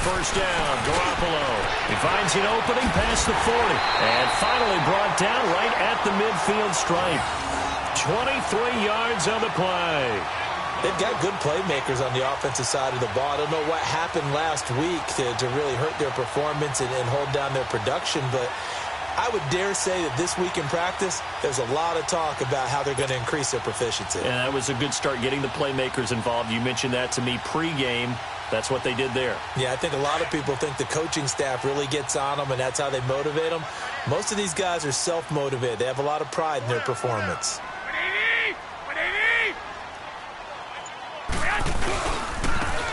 first down. Garoppolo. He finds an opening past the 40. And finally brought down right at the midfield stripe. 23 yards on the play. They've got good playmakers on the offensive side of the ball. I don't know what happened last week to really hurt their performance and hold down their production, but I would dare say that this week in practice, there's a lot of talk about how they're going to increase their proficiency. And that was a good start, getting the playmakers involved. You mentioned that to me pregame. That's what they did there. Yeah, I think a lot of people think the coaching staff really gets on them, and that's how they motivate them. Most of these guys are self-motivated. They have a lot of pride in their performance.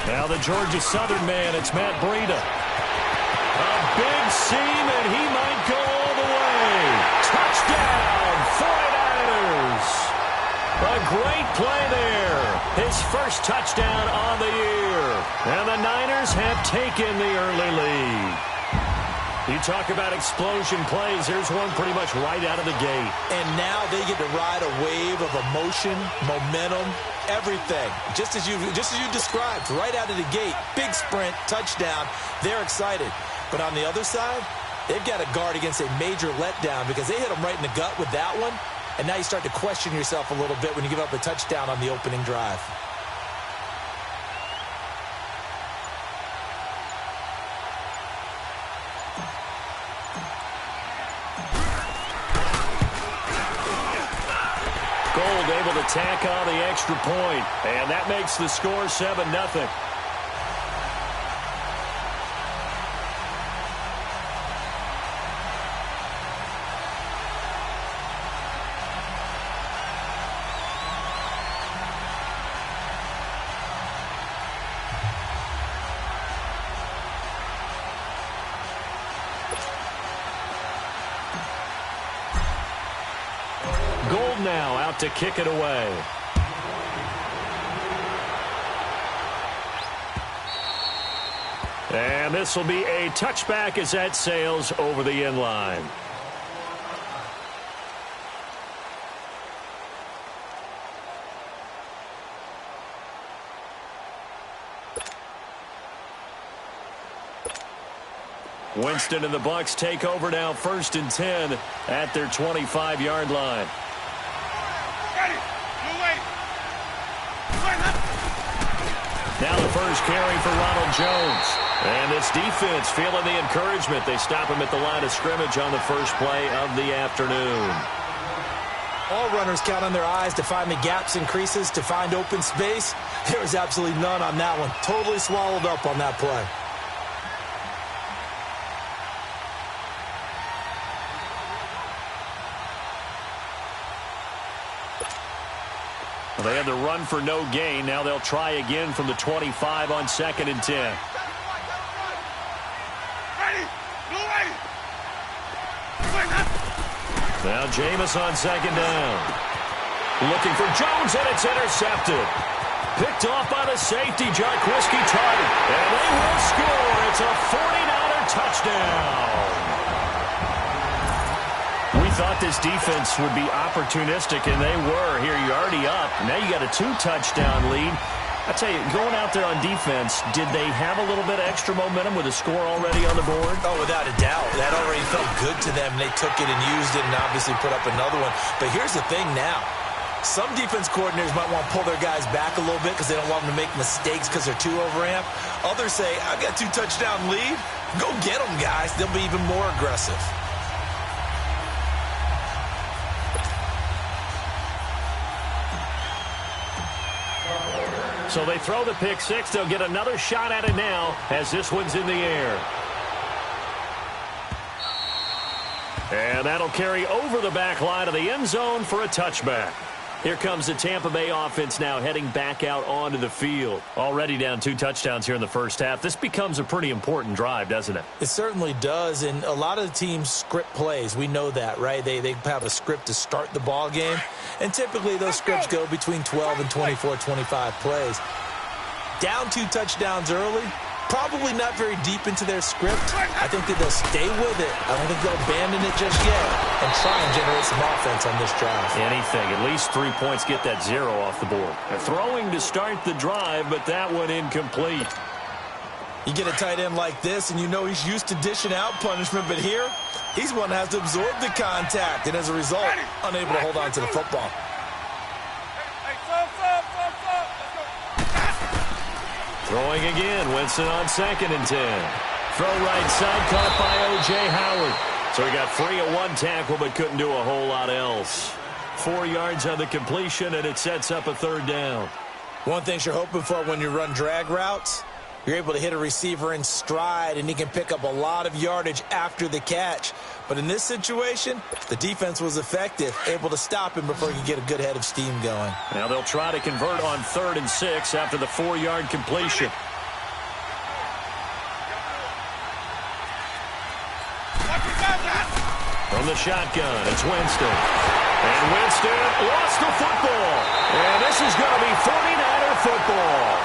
Now the Georgia Southern man, it's Matt Breida. A big seam, and he might go all the way. Touchdown, 49ers. A great play there. His first touchdown on the year. And the Niners have taken the early lead. You talk about explosion plays. Here's one pretty much right out of the gate. And now they get to ride a wave of emotion, momentum, everything. Just as you described, right out of the gate. Big sprint, touchdown. They're excited. But on the other side, they've got to guard against a major letdown because they hit them right in the gut with that one. And now you start to question yourself a little bit when you give up a touchdown on the opening drive. Gold able to tack on the extra point, and that makes the score 7-0. Now out to kick it away. And this will be a touchback as that sails over the end line. Winston and the Bucs take over now, 1st and 10 at their 25-yard line. Now the first carry for Ronald Jones. And this defense feeling the encouragement. They stop him at the line of scrimmage on the first play of the afternoon. All runners count on their eyes to find the gaps and creases, to find open space. There was absolutely none on that one. Totally swallowed up on that play. They had the run for no gain. Now they'll try again from the 25 on 2nd and 10. Now Jameis on 2nd down. Looking for Jones, and it's intercepted. Picked off by the safety, Jarquiski Tartt. And they will score. It's a 49er touchdown. We thought this defense would be opportunistic, and they were. Here, you're already up. Now you got a 2-touchdown lead. I tell you, going out there on defense, did they have a little bit of extra momentum with a score already on the board? Oh, without a doubt. That already felt good to them. They took it and used it and obviously put up another one. But here's the thing now. Some defense coordinators might want to pull their guys back a little bit because they don't want them to make mistakes because they're too overamped. Others say, I've got a 2-touchdown lead. Go get them, guys. They'll be even more aggressive. So they throw the pick six. They'll get another shot at it now as this one's in the air. And that'll carry over the back line of the end zone for a touchback. Here comes the Tampa Bay offense now heading back out onto the field. Already down 2 touchdowns here in the first half. This becomes a pretty important drive, doesn't it? It certainly does, and a lot of the teams script plays. We know that, right? They have a script to start the ball game, and typically those scripts go between 12 and 24, 25 plays. Down 2 touchdowns early, probably not very deep into their script. I think that they'll stay with it. I don't think they'll abandon it just yet and try and generate some offense on this drive. Anything. At least 3 points, get that 0 off the board. They're throwing to start the drive, but that one incomplete. You get a tight end like this, and you know he's used to dishing out punishment, but here, he's one that has to absorb the contact, and as a result, unable to hold on to the football. Throwing again, Winston on 2nd and 10. Throw right side, caught by O.J. Howard. So he got free of one tackle, but couldn't do a whole lot else. 4 yards on the completion, and it sets up a 3rd down. One thing you're hoping for when you run drag routes, you're able to hit a receiver in stride, and he can pick up a lot of yardage after the catch. But in this situation, the defense was effective, able to stop him before he could get a good head of steam going. Now they'll try to convert on 3rd and 6 after the 4-yard completion. From the shotgun, it's Winston. And Winston lost the football. And this is going to be 49er football.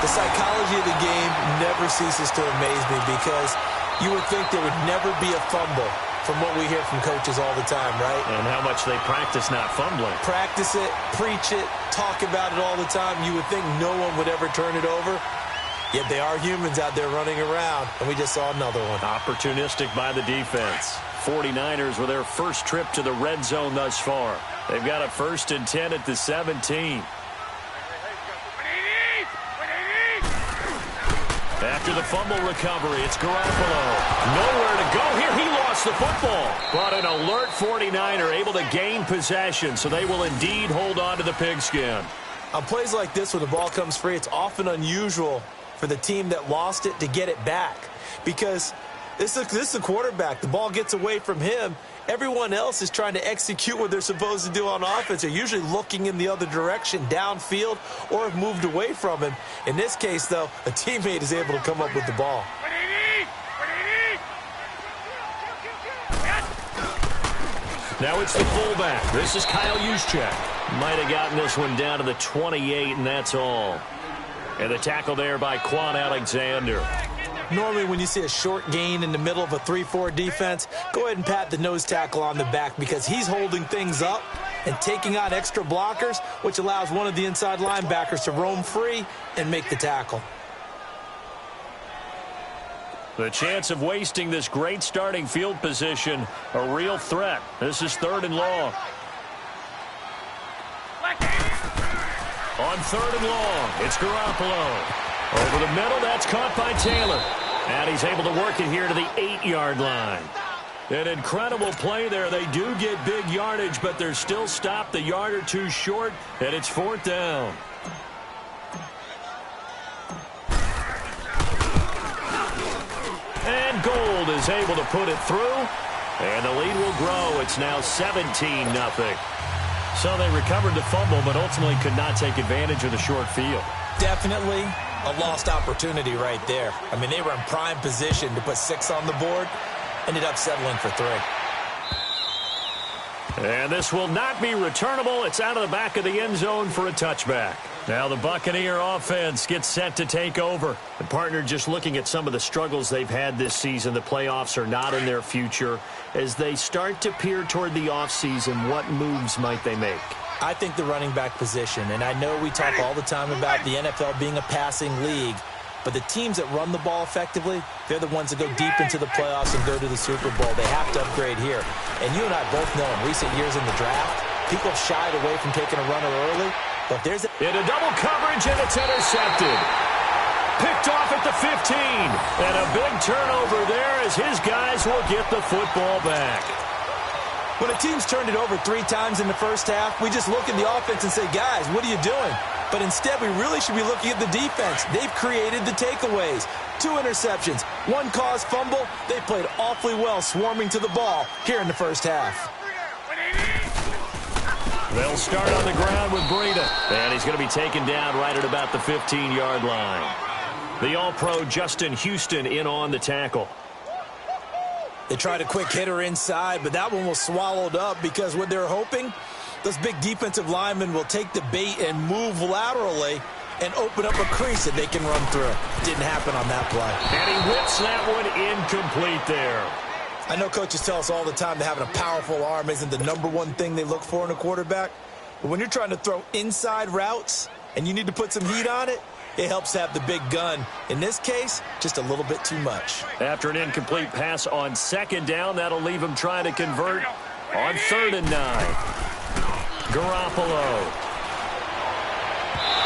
The psychology of the game never ceases to amaze me because you would think there would never be a fumble from what we hear from coaches all the time, right? And how much they practice not fumbling. Practice it, preach it, talk about it all the time. You would think no one would ever turn it over. Yet they are humans out there running around, and we just saw another one. Opportunistic by the defense. 49ers with their first trip to the red zone thus far. They've got a 1st and 10 at the 17. After the fumble recovery, it's Garoppolo. Nowhere to go here. He lost the football. But an alert 49er able to gain possession, so they will indeed hold on to the pigskin. On plays like this where the ball comes free, it's often unusual for the team that lost it to get it back. Because this is a quarterback. The ball gets away from him. Everyone else is trying to execute what they're supposed to do on offense. They're usually looking in the other direction, downfield, or have moved away from him. In this case, though, a teammate is able to come up with the ball. Now it's the fullback. This is Kyle Juszczyk. Might have gotten this one down to the 28, and that's all. And the tackle there by Quan Alexander. Normally when you see a short gain in the middle of a 3-4 defense, go ahead and pat the nose tackle on the back because he's holding things up and taking out extra blockers, which allows one of the inside linebackers to roam free and make the tackle. The chance of wasting this great starting field position, a real threat. This is 3rd and long. On 3rd and long, it's Garoppolo. Over the middle, that's caught by Taylor. And he's able to work it here to the 8-yard line. An incredible play there. They do get big yardage, but they're still stopped a yard or two short, and it's 4th down. And Gold is able to put it through, and the lead will grow. It's now 17-0. So they recovered the fumble, but ultimately could not take advantage of the short field. Definitely a lost opportunity right there. I mean, they were in prime position to put 6 on the board, ended up settling for 3. And this will not be returnable. It's out of the back of the end zone for a touchback. Now the Buccaneer offense gets set to take over. The partner just looking at some of the struggles they've had this season. The playoffs are not in their future. As they start to peer toward the offseason, what moves might they make? I think the running back position, and I know we talk all the time about the NFL being a passing league, but the teams that run the ball effectively, they're the ones that go deep into the playoffs and go to the Super Bowl. They have to upgrade here. And you and I both know in recent years in the draft, people have shied away from taking a runner early, but there's into double coverage, and it's intercepted. Picked off at the 15, and a big turnover there as his guys will get the football back. When a team's turned it over 3 times in the first half, we just look at the offense and say, guys, what are you doing? But instead, we really should be looking at the defense. They've created the takeaways. 2 interceptions, 1 caused fumble. They played awfully well swarming to the ball here in the first half. They'll start on the ground with Breida, and he's going to be taken down right at about the 15-yard line. The All-Pro Justin Houston in on the tackle. They tried a quick hitter inside, but that one was swallowed up because what they're hoping, those big defensive linemen will take the bait and move laterally and open up a crease that they can run through. Didn't happen on that play. And he whips that one incomplete there. I know coaches tell us all the time that having a powerful arm isn't the #1 thing they look for in a quarterback. But when you're trying to throw inside routes and you need to put some heat on it, it helps have the big gun. In this case, just a little bit too much. After an incomplete pass on second down, that'll leave him trying to convert on 3rd and 9. Garoppolo.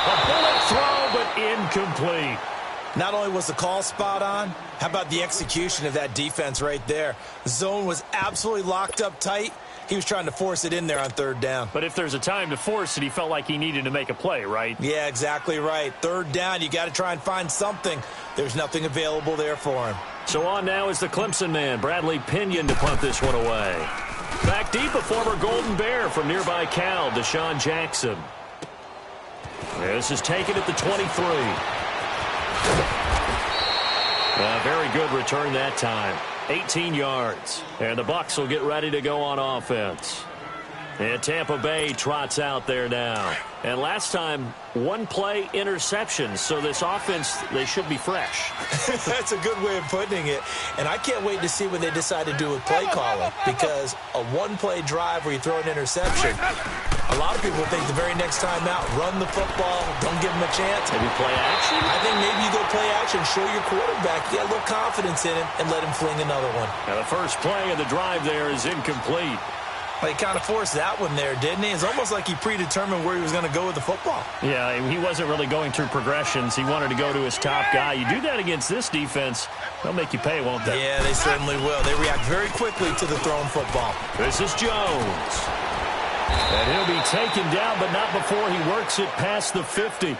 A bullet throw, but incomplete. Not only was the call spot on, how about the execution of that defense right there? The zone was absolutely locked up tight. He was trying to force it in there on 3rd down. But if there's a time to force it, he felt like he needed to make a play, right? Yeah, exactly right. 3rd down, you got to try and find something. There's nothing available there for him. So on now is the Clemson man, Bradley Pinion, to punt this one away. Back deep, a former Golden Bear from nearby Cal, Deshaun Jackson. This is taken at the 23. A very good return that time. 18 yards. And the Bucs will get ready to go on offense. And Tampa Bay trots out there now. And last time, 1-play interception. So this offense, they should be fresh. That's a good way of putting it. And I can't wait to see what they decide to do with play calling. Because a 1-play drive where you throw an interception, a lot of people think the very next time out, run the football, don't give him a chance. Maybe play action? I think maybe you go play action, show your quarterback, get a little confidence in him, and let him fling another one. Now the first play of the drive there is incomplete. Well, he kind of forced that one there, didn't he? It's almost like he predetermined where he was going to go with the football. Yeah, he wasn't really going through progressions. He wanted to go to his top guy. You do that against this defense, they'll make you pay, won't they? Yeah, they certainly will. They react very quickly to the thrown football. This is Jones. And he'll be taken down, but not before he works it past the 50.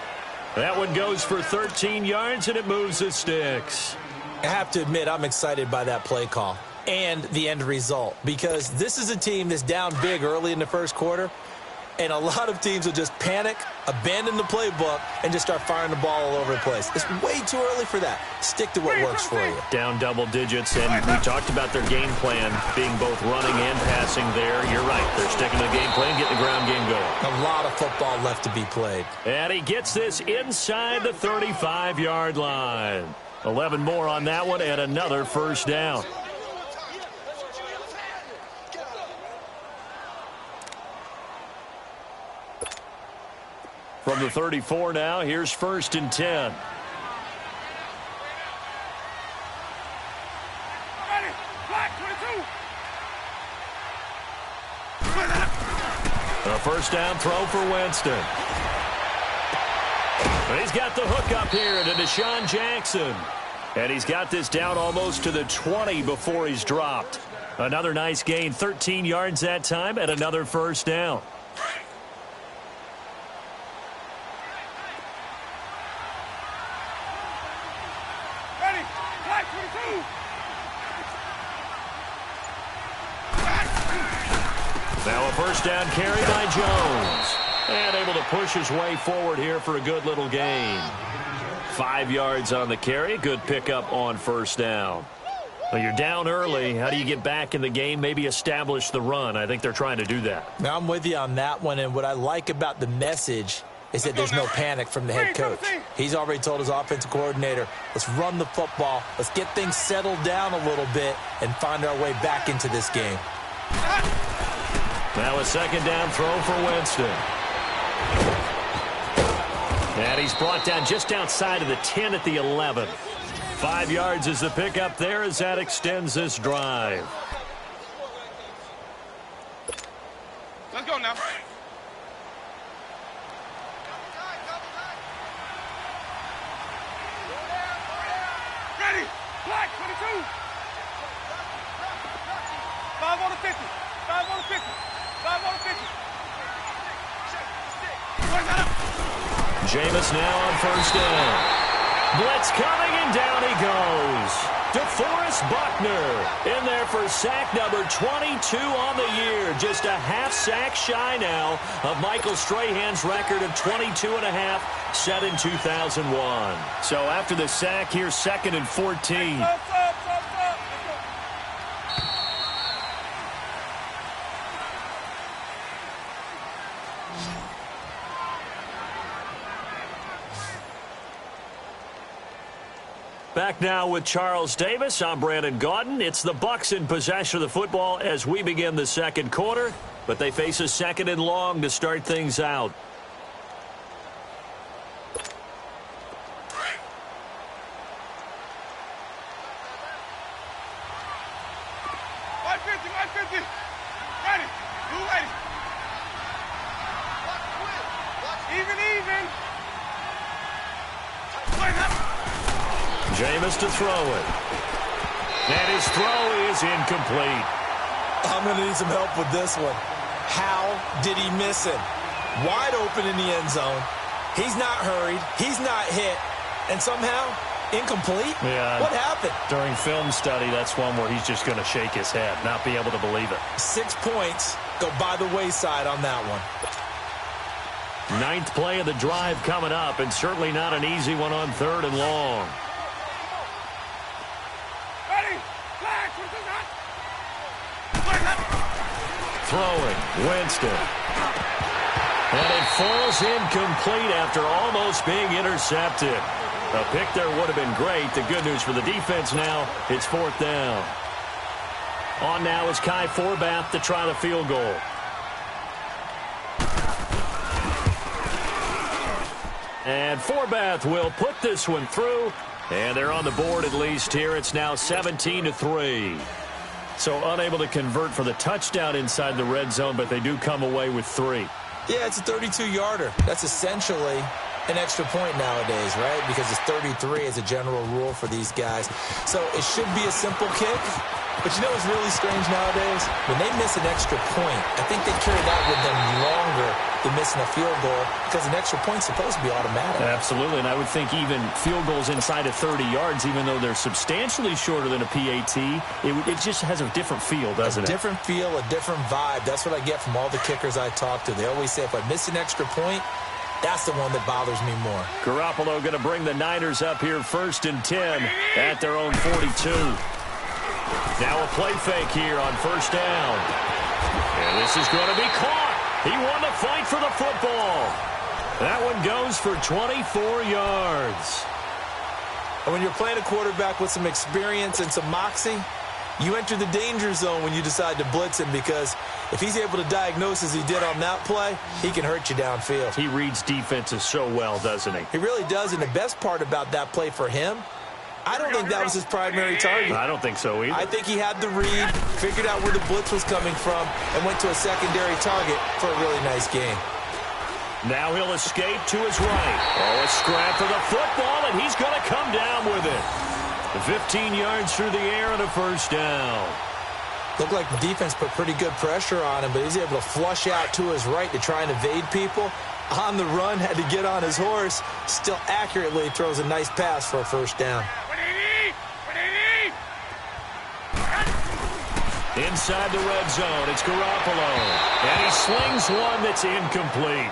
That one goes for 13 yards, and it moves the sticks. I have to admit, I'm excited by that play call and the end result, because this is a team that's down big early in the first quarter, and a lot of teams will just panic, abandon the playbook, and just start firing the ball all over the place. It's way too early for that. Stick to what works for you. Down double digits, and we talked about their game plan being both running and passing there. You're right. They're sticking to the game plan, getting the ground game going. A lot of football left to be played. And he gets this inside the 35-yard line. 11 more on that one, and another first down. From the 34 now, here's 1st and 10. A first down throw for Winston. He's got the hook up here to Deshaun Jackson. And he's got this down almost to the 20 before he's dropped. Another nice gain, 13 yards that time, and another first down. Now a first down carry by Jones. And able to push his way forward here for a good little gain. 5 yards on the carry. Good pickup on first down. Well, you're down early. How do you get back in the game? Maybe establish the run. I think they're trying to do that. Now, I'm with you on that one. And what I like about the message is that there's no panic from the head coach. He's already told his offensive coordinator, let's run the football. Let's get things settled down a little bit and find our way back into this game. Now a second down throw for Winston. And he's brought down just outside of the 10 at the 11. 5 yards is the pickup there as that extends this drive. Let's go now. Ready. Black 22. 5 on the 50. 5 on the 50. 5 on the 50. Jameis now on first down. Blitz coming, and down he goes. DeForest Buckner in there for sack number 22 on the year. Just a half sack shy now of Michael Strahan's record of 22.5 set in 2001. So after the sack, here's 2nd and 14. Back now with Charles Davis. I'm Brandon Gaudin. It's the Bucs in possession of the football as we begin the second quarter, but they face a 2nd and long to start things out. Jameis to throw it. And his throw is incomplete. I'm going to need some help with this one. How did he miss him? Wide open in the end zone. He's not hurried. He's not hit. And somehow, incomplete? Yeah. What happened? During film study, that's one where he's just going to shake his head, not be able to believe it. 6 points go by the wayside on that one. 9th play of the drive coming up, and certainly not an easy one on 3rd and long. Ready? Throwing, Winston. And it falls incomplete after almost being intercepted. A pick there would have been great. The good news for the defense now, it's 4th down. On now is Kai Forbath to try the field goal. And Forbath will put this one through. And they're on the board at least here. It's now 17-3. So unable to convert for the touchdown inside the red zone, but they do come away with 3. Yeah, it's a 32-yarder. That's essentially an extra point nowadays, right? Because it's 33 as a general rule for these guys. So it should be a simple kick. But you know what's really strange nowadays? When they miss an extra point, I think they carry that with them longer than missing a field goal because an extra point's supposed to be automatic. Absolutely, and I would think even field goals inside of 30 yards, even though they're substantially shorter than a PAT, it just has a different feel, doesn't it? A different feel, a different vibe. That's what I get from all the kickers I talk to. They always say, if I miss an extra point, that's the one that bothers me more. Garoppolo going to bring the Niners up here 1st and 10 at their own 42. Now a play fake here on 1st down. And this is going to be caught. He won the fight for the football. That one goes for 24 yards. And when you're playing a quarterback with some experience and some moxie, you enter the danger zone when you decide to blitz him because if he's able to diagnose as he did on that play, he can hurt you downfield. He reads defenses so well, doesn't he? He really does, and the best part about that play for him, I don't think that was his primary target. I don't think so either. I think he had the read, figured out where the blitz was coming from, and went to a secondary target for a really nice game. Now he'll escape to his right. Oh, a scrap for the football, and he's going to come down with it. 15 yards through the air and a 1st down. Looked like the defense put pretty good pressure on him, but he's able to flush out to his right to try and evade people. On the run, had to get on his horse. Still accurately throws a nice pass for a 1st down. Inside the red zone, it's Garoppolo. And he slings one that's incomplete.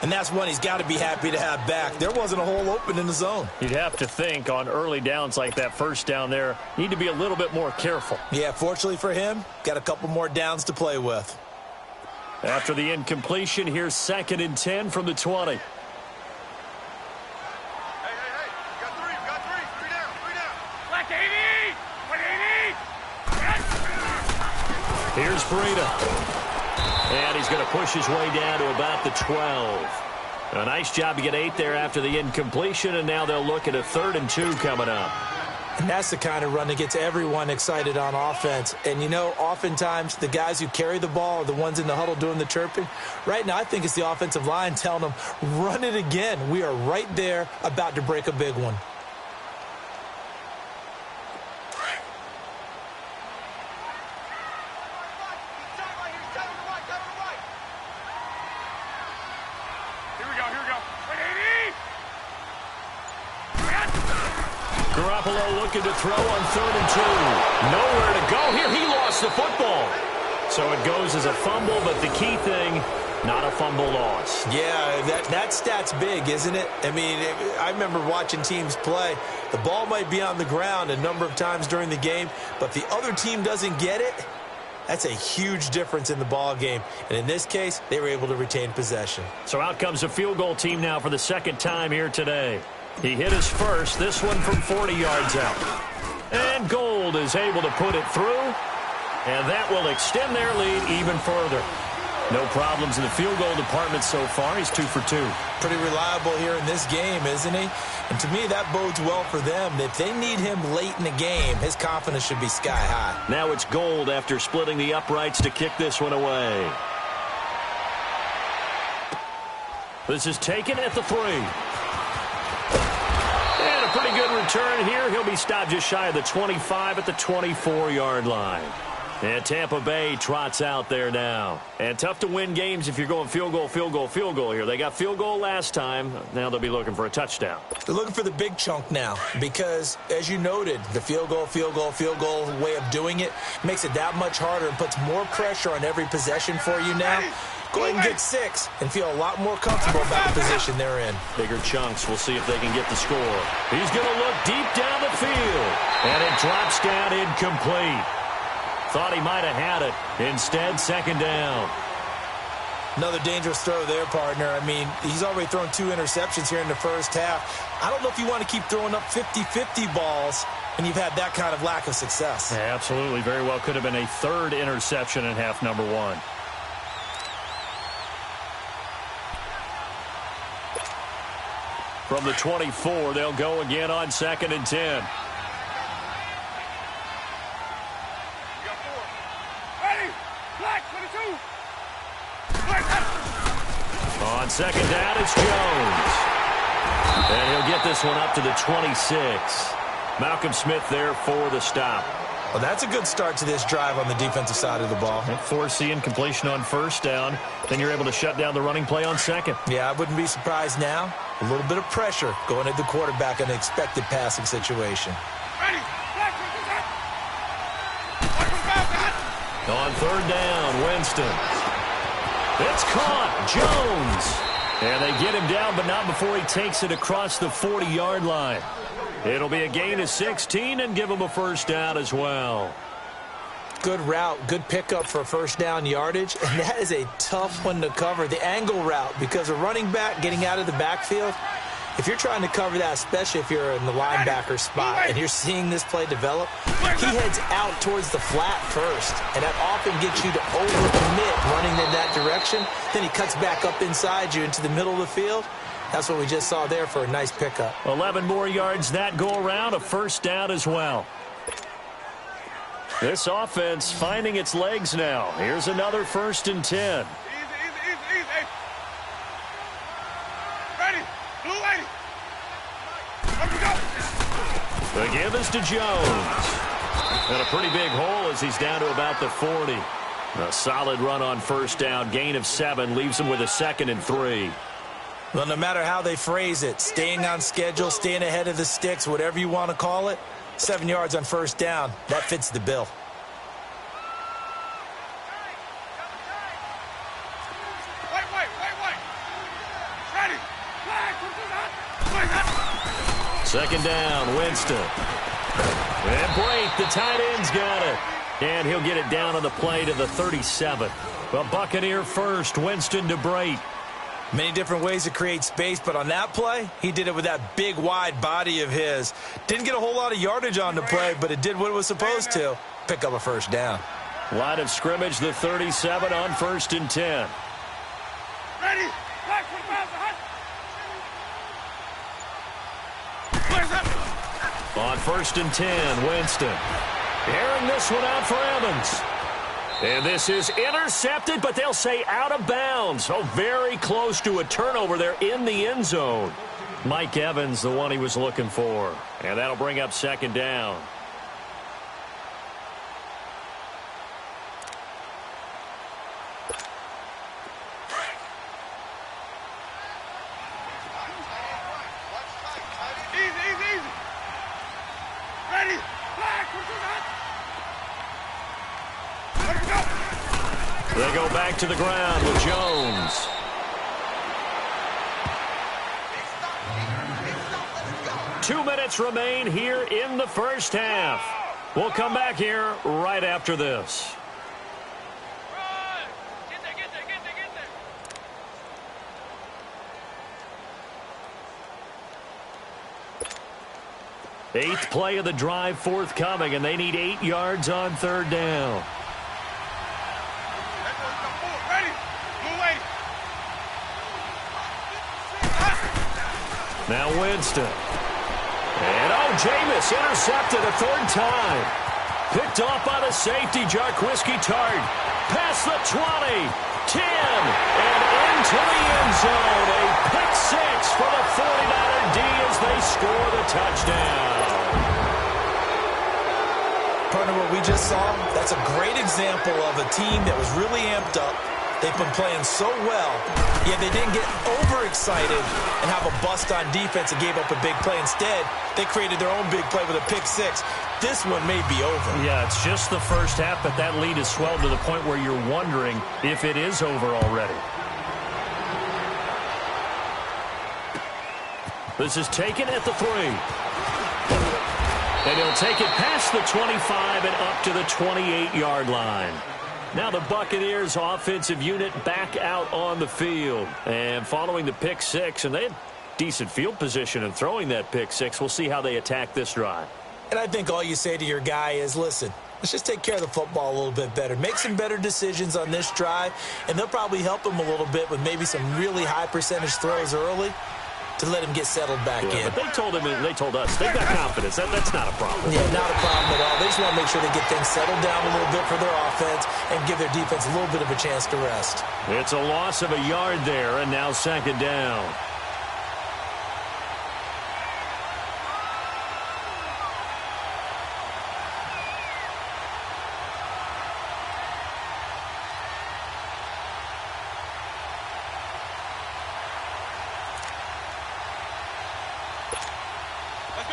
And that's one he's got to be happy to have back. There wasn't a hole open in the zone. You'd have to think on early downs like that 1st down there, need to be a little bit more careful. Yeah, fortunately for him, got a couple more downs to play with. After the incompletion, here's 2nd and 10 from the 20. Hey, you got three. Three down. Black 80! 180! Here's Breida. And he's going to push his way down to about the 12. A nice job to get 8 there after the incompletion, and now they'll look at a 3rd and 2 coming up. And that's the kind of run that gets everyone excited on offense. And, you know, oftentimes the guys who carry the ball are the ones in the huddle doing the chirping. Right now, I think it's the offensive line telling them, run it again. We are right there about to break a big one. Garoppolo looking to throw on 3rd and 2. Nowhere to go here. He lost the football. So it goes as a fumble, but the key thing, not a fumble loss. Yeah, that stat's big, isn't it? I mean, I remember watching teams play. The ball might be on the ground a number of times during the game, but if the other team doesn't get it, that's a huge difference in the ball game. And in this case, they were able to retain possession. So out comes a field goal team now for the 2nd time here today. He hit his first, this one from 40 yards out. And Gold is able to put it through, and that will extend their lead even further. No problems in the field goal department so far. He's 2 for 2. Pretty reliable here in this game, isn't he? And to me, that bodes well for them. If they need him late in the game, his confidence should be sky high. Now it's Gold after splitting the uprights to kick this one away. This is taken at the 3. And a pretty good return here. He'll be stopped just shy of the 25 at the 24-yard line. And Tampa Bay trots out there now. And tough to win games if you're going field goal, field goal, field goal here. They got field goal last time. Now they'll be looking for a touchdown. They're looking for the big chunk now because, as you noted, the field goal way of doing it makes it that much harder and puts more pressure on every possession for you now. Go ahead and get 6 and feel a lot more comfortable about the position they're in. Bigger chunks. We'll see if they can get the score. He's going to look deep down the field. And it drops down incomplete. Thought he might have had it. Instead, second down. Another dangerous throw there, partner. I mean, he's already thrown 2 interceptions here in the first half. I don't know if you want to keep throwing up 50-50 balls when you've had that kind of lack of success. Yeah, absolutely. Very well could have been a 3rd interception in half number 1. From the 24, they'll go again on 2nd and 10. On 2nd down, it's Jones. And he'll get this one up to the 26. Malcolm Smith there for the stop. Well, that's a good start to this drive on the defensive side of the ball. Forcing completion on 1st down. Then you're able to shut down the running play on 2nd. Yeah, I wouldn't be surprised now. A little bit of pressure going at the quarterback in an expected passing situation. On 3rd down, Winston. It's caught. Jones. And they get him down, but not before he takes it across the 40-yard line. It'll be a gain of 16 and give him a 1st down as well. Good route, good pickup for 1st down yardage, and that is a tough one to cover, the angle route, because a running back getting out of the backfield, if you're trying to cover that, especially if you're in the linebacker spot and you're seeing this play develop, he heads out towards the flat first, and that often gets you to overcommit running in that direction. Then he cuts back up inside you into the middle of the field. That's what we just saw there for a nice pickup. 11 more yards that go around, a 1st down as well. This offense finding its legs now. Here's another 1st and 10. Easy. Ready. Blue lady. Let me go. The give is to Jones. And a pretty big hole as he's down to about the 40. A solid run on 1st down. Gain of 7 leaves him with a 2nd and 3. Well, no matter how they phrase it, staying on schedule, staying ahead of the sticks, whatever you want to call it, 7 yards on 1st down, that fits the bill. Wait. Ready. 2nd down, Winston. And Blake, the tight end's got it. And he'll get it down on the play to the 37. Well, Buccaneer first, Winston to Brate. Many different ways to create space, but on that play, he did it with that big, wide body of his. Didn't get a whole lot of yardage on the play, but it did what it was supposed to. Pick up a 1st down. Line of scrimmage, the 37 on 1st and 10. Ready. On 1st and 10, Winston. Airing this one out for Evans. And this is intercepted, but they'll say out of bounds. Oh, very close to a turnover there in the end zone. Mike Evans, the one he was looking for. And that'll bring up 2nd down. Easy. Ready. They go back to the ground with Jones. Two minutes remain here in the first half. We'll come back here right after this. Eighth play of the drive forthcoming, and they need 8 yards on 3rd down. Now Winston. And Jameis intercepted a 3rd time. Picked off by the safety, Jarquiski Tart. Past the 20, 10, and into the end zone. A pick 6 for the 49er D as they score the touchdown. we just saw, that's a great example of a team that was really amped up. They've been playing so well, yet they didn't get overexcited and have a bust on defense and gave up a big play. Instead, they created their own big play with a pick six. This one may be over. Yeah, it's just the first half, but that lead has swelled to the point where you're wondering if it is over already. This is taken at the 3. And he'll take it past the 25 and up to the 28-yard line. Now the Buccaneers offensive unit back out on the field. And following the pick six, and they had decent field position in throwing that pick six. We'll see how they attack this drive. And I think all you say to your guy is, listen, let's just take care of the football a little bit better. Make some better decisions on this drive, and they'll probably help him a little bit with maybe some really high percentage throws early to let him get settled back in. But they told him, and they told us, they've got confidence. That's not a problem. Yeah, not a problem at all. They just want to make sure they get things settled down a little bit for their offense and give their defense a little bit of a chance to rest. It's a loss of a yard there, and now second down.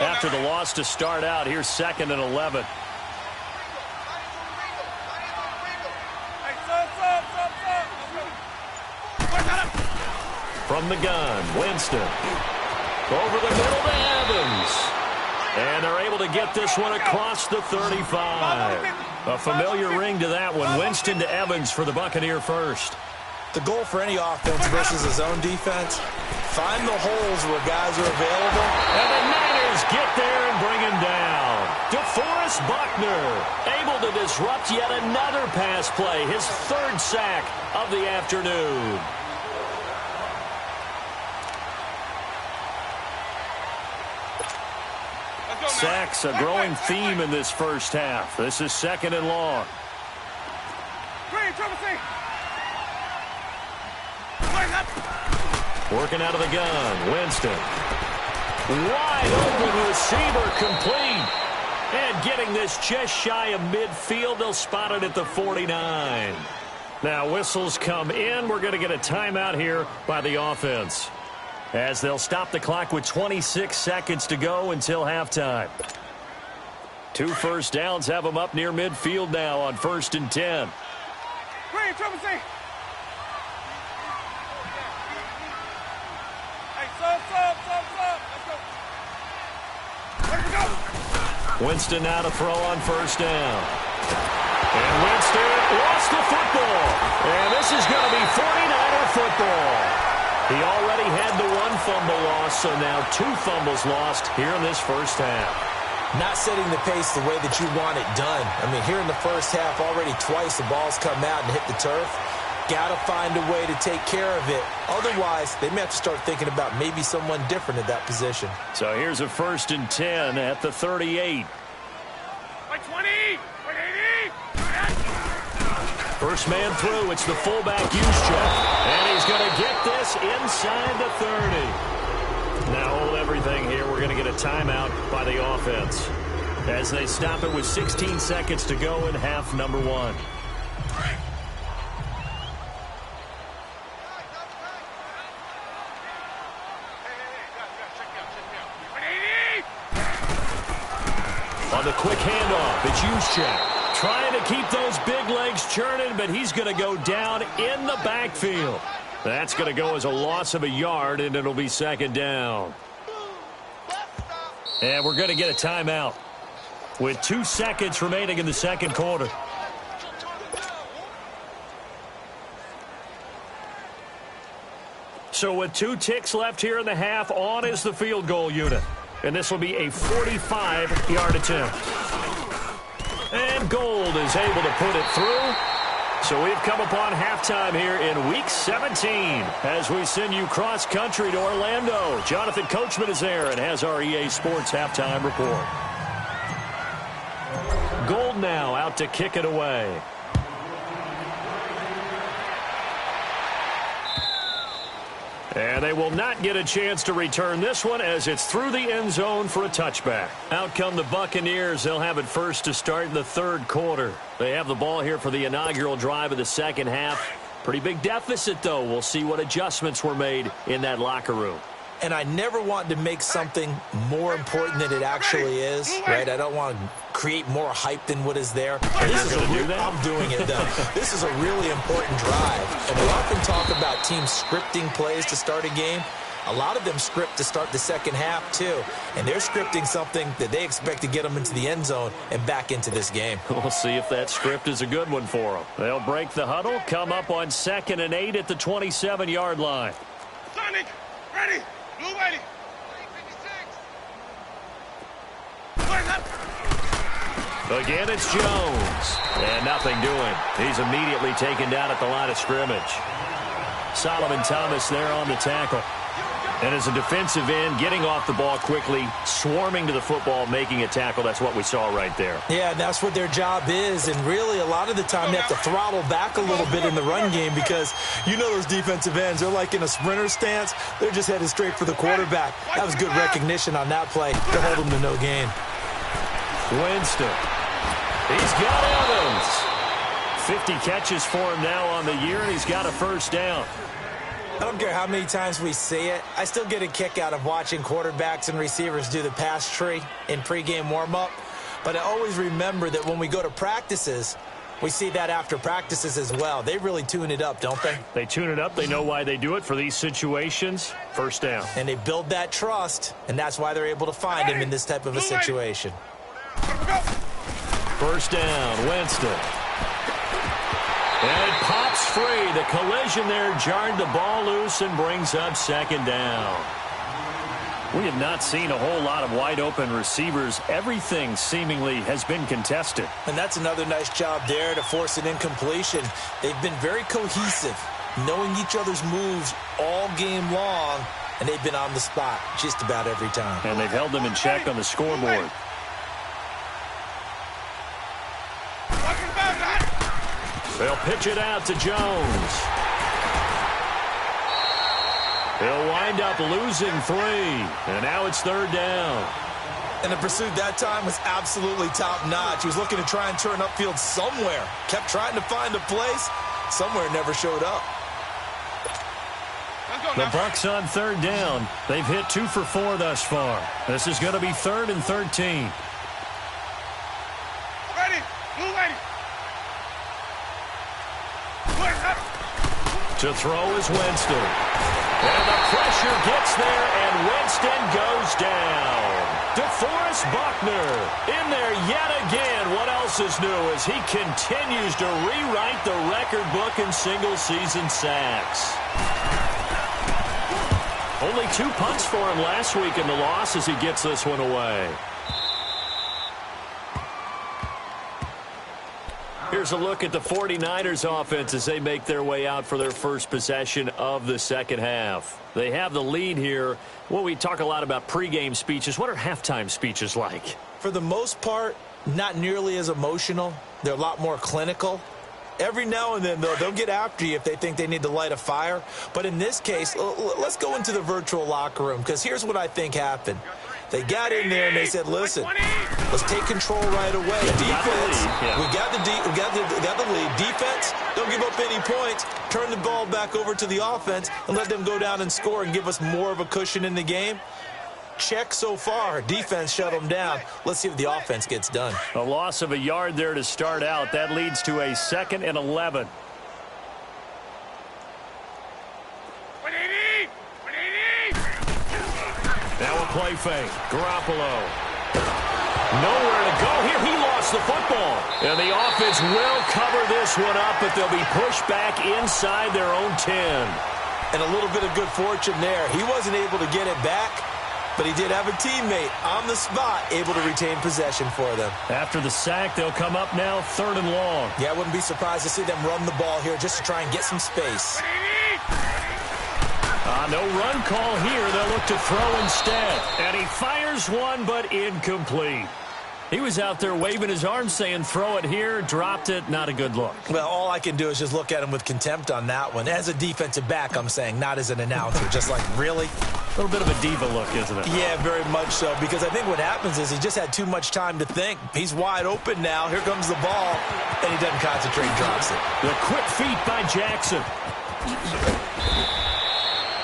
After the loss to start out, here's 2nd and 11. From the gun, Winston. Over the middle to Evans. And they're able to get this one across the 35. A familiar ring to that one. Winston to Evans for the Buccaneer first. The goal for any offense versus his own defense, find the holes where guys are available. And the Niners get there and bring him down. DeForest Buckner able to disrupt yet another pass play. His 3rd sack of the afternoon. Sacks a growing theme in this first half. This is 2nd and long. Working out of the gun, Winston. Wide open receiver complete. And getting this just shy of midfield, they'll spot it at the 49. Now whistles come in. We're going to get a timeout here by the offense, as they'll stop the clock with 26 seconds to go until halftime. 2 first downs have them up near midfield now on 1st and 10. Winston now to throw on 1st down. And Winston lost the football. And this is going to be 49er football. He already had the 1 fumble loss, so now 2 fumbles lost here in this first half. Not setting the pace the way that you want it done. I mean, here in the first half, already twice the ball's come out and hit the turf. Got to find a way to take care of it. Otherwise, they may have to start thinking about maybe someone different at that position. So here's a 1st and 10 at the 38. Like 20! First man through, it's the fullback Juszczyk. And he's going to get this inside the 30. Now hold everything here. We're going to get a timeout by the offense, as they stop it with 16 seconds to go in half number 1. On the quick handoff, it's Juszczyk trying to keep those big legs churning, but he's going to go down in the backfield. That's going to go as a loss of a yard, and it'll be 2nd down. And we're going to get a timeout with 2 seconds remaining in the 2nd quarter. So with 2 ticks left here in the half, on is the field goal unit. And this will be a 45-yard attempt. And Gold is able to put it through. So we've come upon halftime here in Week 17 as we send you cross-country to Orlando. Jonathan Coachman is there and has our EA Sports halftime report. Gold now out to kick it away. And they will not get a chance to return this one as it's through the end zone for a touchback. Out come the Buccaneers. They'll have it first to start in the third quarter. They have the ball here for the inaugural drive of the second half. Pretty big deficit, though. We'll see what adjustments were made in that locker room. And I never want to make something more important than it actually is, right? I don't want to create more hype than what is there. This is I'm doing it, though. This is a really important drive. And we often talk about teams scripting plays to start a game. A lot of them script to start the second half, too. And they're scripting something that they expect to get them into the end zone and back into this game. We'll see if that script is a good one for them. They'll break the huddle, come up on 2nd and 8 at the 27-yard line. Sonic, ready. Blue ready. 356. Again, it's Jones. And nothing doing. He's immediately taken down at the line of scrimmage. Solomon Thomas there on the tackle. And as a defensive end, getting off the ball quickly, swarming to the football, making a tackle. That's what we saw right there. Yeah, and that's what their job is. And really, a lot of the time, they have to throttle back a little bit in the run game because you know those defensive ends, they're like in a sprinter stance. They're just headed straight for the quarterback. That was good recognition on that play to hold them to no gain. Winston. He's got Evans. 50 catches for him now on the year, and he's got a first down. I don't care how many times we say it. I still get a kick out of watching quarterbacks and receivers do the pass tree in pregame warm-up. But I always remember that when we go to practices, we see that after practices as well. They really tune it up, don't they? They tune it up. They know why they do it for these situations. First down. And they build that trust, and that's why they're able to find him in this type of a situation. First down, Winston. And it pops free. The collision there jarred the ball loose and brings up second down. We have not seen a whole lot of wide-open receivers. Everything seemingly has been contested. And that's another nice job there to force an incompletion. They've been very cohesive, knowing each other's moves all game long, and they've been on the spot just about every time. And they've held them in check on the scoreboard. They'll pitch it out to Jones. He'll wind up losing 3. And now it's third down. And the pursuit that time was absolutely top-notch. He was looking to try and turn upfield somewhere. Kept trying to find a place. Somewhere never showed up. The Bucs on third down. They've hit 2 for 4 thus far. This is going to be 3rd and 13. Ready. Blue ready. To throw is Winston. And the pressure gets there, and Winston goes down. DeForest Buckner in there yet again. What else is new as he continues to rewrite the record book in single-season sacks. Only 2 punts for him last week in the loss as he gets this one away. Here's a look at the 49ers offense as they make their way out for their first possession of the second half. They have the lead here. Well, we talk a lot about pregame speeches. What are halftime speeches like? For the most part, not nearly as emotional. They're a lot more clinical. Every now and then, though, they'll get after you if they think they need to light a fire. But in this case, let's go into the virtual locker room, because here's what I think happened. They got in there and they said, listen, let's take control right away. Defense, we got the lead. Defense, don't give up any points. Turn the ball back over to the offense and let them go down and score and give us more of a cushion in the game. Check so far. Defense shut them down. Let's see if the offense gets done. A loss of a yard there to start out. That leads to a 2nd and 11. Now a play fake. Garoppolo. Nowhere to go here. He lost the football. And the offense will cover this one up, but they'll be pushed back inside their own 10. And a little bit of good fortune there. He wasn't able to get it back, but he did have a teammate on the spot able to retain possession for them. After the sack, they'll come up now 3rd and long. Yeah, I wouldn't be surprised to see them run the ball here just to try and get some space. No run call here. They'll look to throw instead. And he fires one, but incomplete. He was out there waving his arms saying, throw it here, dropped it, not a good look. Well, all I can do is just look at him with contempt on that one. As a defensive back, I'm saying, not as an announcer. Just like, really? A little bit of a diva look, isn't it? Yeah, very much so, because I think what happens is he just had too much time to think. He's wide open now. Here comes the ball, and he doesn't concentrate, drops it. The quick feet by Jackson.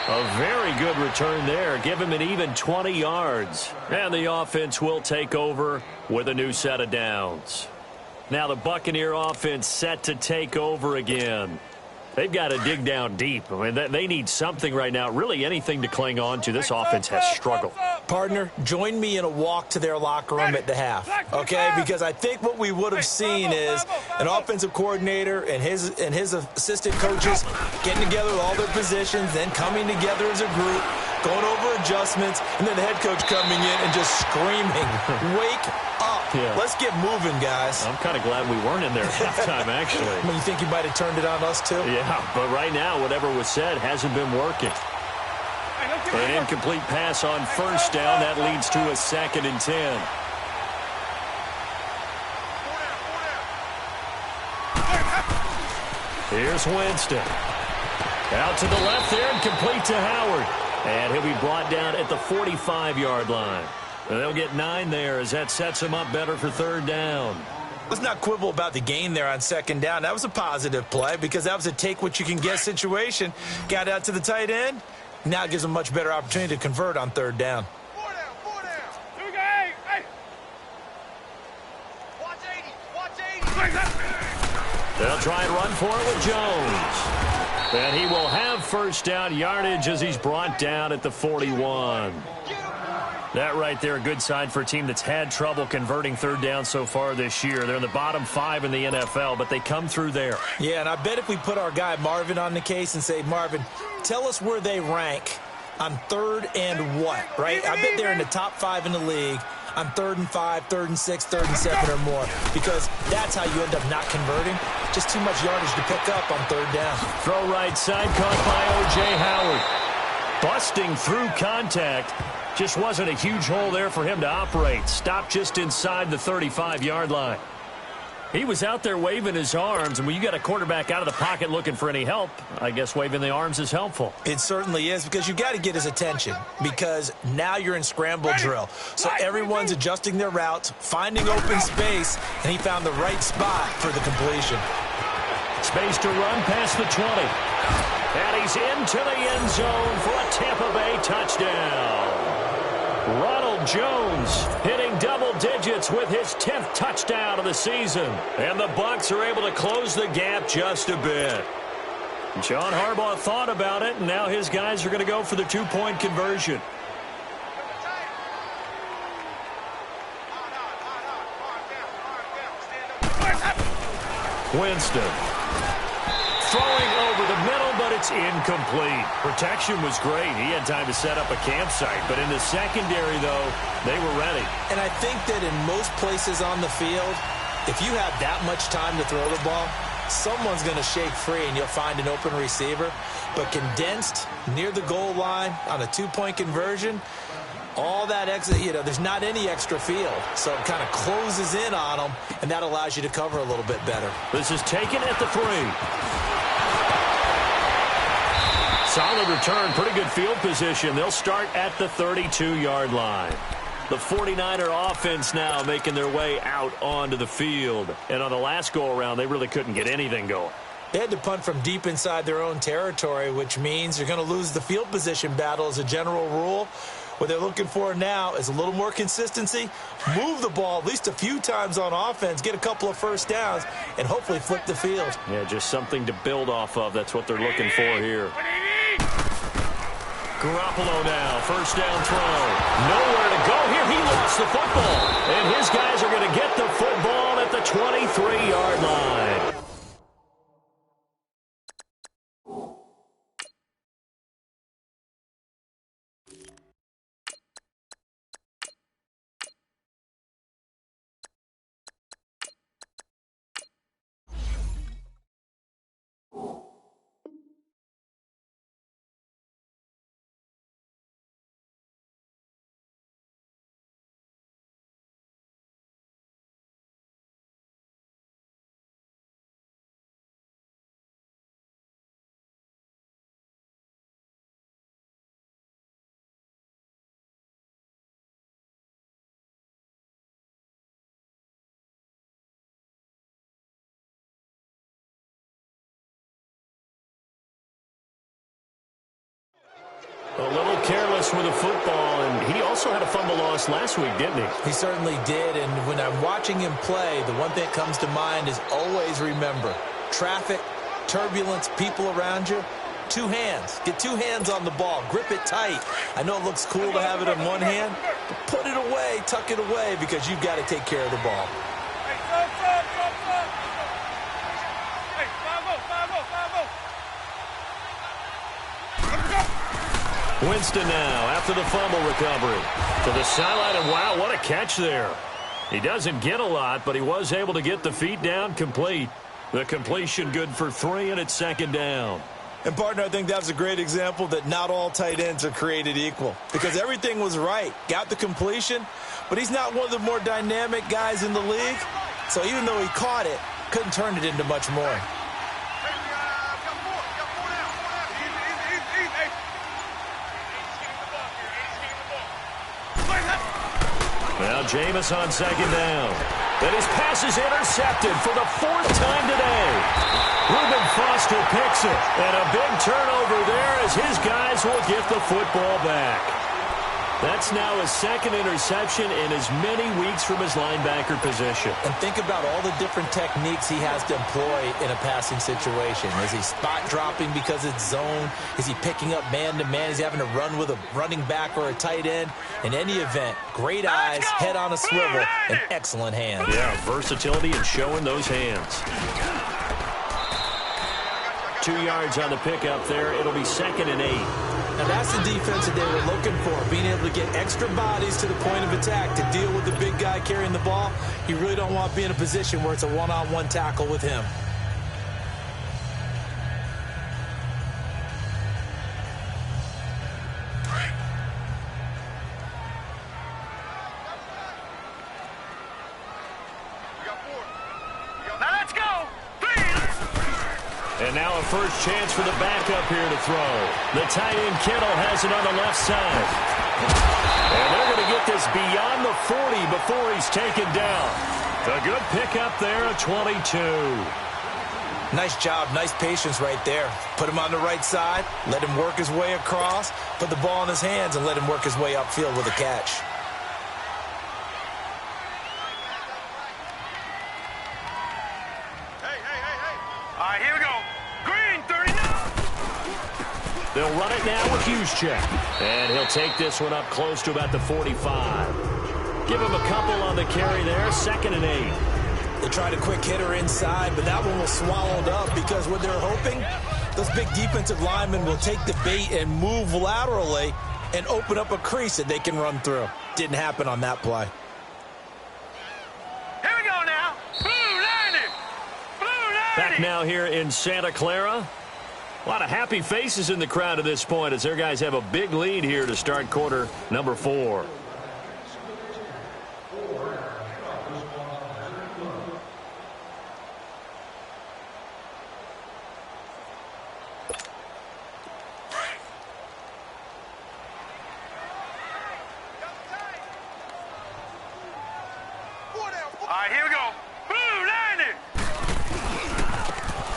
A very good return there. Give him an even 20 yards. And the offense will take over with a new set of downs. Now the Buccaneer offense set to take over again. They've got to dig down deep. I mean, they need something right now, really anything to cling on to. This offense has struggled. Partner, join me in a walk to their locker room at the half, okay? Because I think what we would have seen is an offensive coordinator and his assistant coaches getting together with all their positions, then coming together as a group, going over adjustments, and then the head coach coming in and just screaming, wake up. Yeah. Let's get moving, guys. I'm kind of glad we weren't in there at halftime, actually. I mean, you think you might have turned it on us, too? Yeah, but right now, whatever was said hasn't been working. An incomplete pass on first down. That leads to a 2nd and 10. Here's Winston. Out to the left there and complete to Howard. And he'll be brought down at the 45-yard line. And they'll get 9 there as that sets him up better for 3rd down. Let's not quibble about the gain there on 2nd down. That was a positive play because that was a take-what-you-can-get situation. Got out to the tight end. Now it gives them a much better opportunity to convert on 3rd down. 4 down, 4 down. Here we go, hey, hey. Watch 80, watch 80. They'll try and run for it with Jones. And he will have 1st down yardage as he's brought down at the 41. That right there, a good sign for a team that's had trouble converting 3rd down so far this year. They're in the bottom 5 in the NFL, but they come through there. Yeah, and I bet if we put our guy Marvin on the case and say, Marvin, tell us where they rank on 3rd and what, right? I bet they're in the top 5 in the league on 3rd and 5, 3rd and 6, 3rd and 7 or more, because that's how you end up not converting. Just too much yardage to pick up on 3rd down. Throw right side, caught by O.J. Howard. Busting through contact. Just wasn't a huge hole there for him to operate. Stopped just inside the 35-yard line. He was out there waving his arms, and when you got a quarterback out of the pocket looking for any help, I guess waving the arms is helpful. It certainly is, because you got to get his attention, because now you're in scramble drill. So everyone's adjusting their routes, finding open space, and he found the right spot for the completion. Space to run past the 20. And he's into the end zone for a Tampa Bay touchdown. Ronald Jones hitting double digits with his 10th touchdown of the season. And the Bucs are able to close the gap just a bit. John Harbaugh thought about it, and now his guys are going to go for the 2-point conversion. Winston. Throwing over the middle, but it's incomplete. Protection was great. He had time to set up a campsite. But in the secondary, though, they were ready. And I think that in most places on the field, if you have that much time to throw the ball, someone's going to shake free and you'll find an open receiver. But condensed near the goal line on a 2-point conversion, all that exit, there's not any extra field. So it kind of closes in on them, and that allows you to cover a little bit better. This is taken at the 3. Solid return, pretty good field position. They'll start at the 32-yard line. The 49er offense now making their way out onto the field. And on the last go-around, they really couldn't get anything going. They had to punt from deep inside their own territory, which means you're going to lose the field position battle as a general rule. What they're looking for now is a little more consistency, move the ball at least a few times on offense, get a couple of 1st downs, and hopefully flip the field. Yeah, just something to build off of. That's what they're looking for here. Garoppolo now, 1st down throw. Nowhere to go here. He lost the football. And his guys are going to get the football at the 23-yard line. A little careless with the football, and he also had a fumble loss last week, didn't he? He certainly did, and when I'm watching him play, the one thing that comes to mind is always remember, traffic, turbulence, people around you, two hands. Get two hands on the ball. Grip it tight. I know it looks cool to have it in one hand, but put it away, tuck it away, because you've got to take care of the ball. Winston now after the fumble recovery to the sideline, and wow, what a catch there. He doesn't get a lot, but he was able to get the feet down complete. The completion good for 3, and it's second down. And, partner, I think that's a great example that not all tight ends are created equal, because everything was right. Got the completion, but he's not one of the more dynamic guys in the league. So even though he caught it, couldn't turn it into much more. Now Jameis on second down. And his pass is intercepted for the 4th time today. Reuben Foster picks it. And a big turnover there as his guys will get the football back. That's now his 2nd interception in as many weeks from his linebacker position. And think about all the different techniques he has to employ in a passing situation. Is he spot dropping because it's zone? Is he picking up man-to-man? Is he having to run with a running back or a tight end? In any event, great eyes, head on a swivel, and excellent hands. Yeah, versatility and showing those hands. 2 yards on the pickup there. It'll be 2nd and 8. Now that's the defense that they were looking for, being able to get extra bodies to the point of attack to deal with the big guy carrying the ball. You really don't want to be in a position where it's a one-on-one tackle with him. And now a first chance for the backup here to throw. The tight end Kittle has it on the left side. And they're going to get this beyond the 40 before he's taken down. A good pickup there at 22. Nice job, nice patience right there. Put him on the right side, let him work his way across, put the ball in his hands, and let him work his way upfield with a catch. They'll run it now with Juszczyk. And he'll take this one up close to about the 45. Give him a couple on the carry there, 2nd and 8. They tried a quick hitter inside, but that one was swallowed up because what they're hoping, those big defensive linemen will take the bait and move laterally and open up a crease that they can run through. Didn't happen on that play. Here we go now. Blue 90. Blue 90. Back now here in Santa Clara. A lot of happy faces in the crowd at this point as their guys have a big lead here to start quarter number 4. All right, here we go. Blue 90.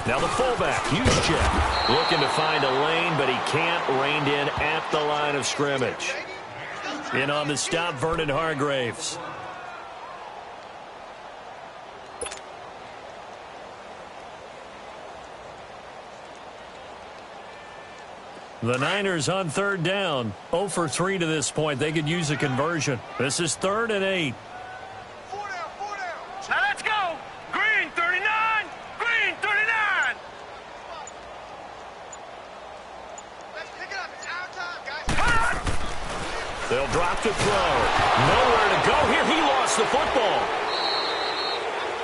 Now the fullback, Juszczyk, looking to find a lane, but he can't, reined in at the line of scrimmage. In on the stop, Vernon Hargraves. The Niners on 3rd down. 0 for 3 to this point. They could use a conversion. This is 3rd and 8. 4 down, 4 down. Now let's go. Green 39. Green 39. Let's pick it up. It's our time, guys. They'll drop to throw. Nowhere to go here. He lost the football.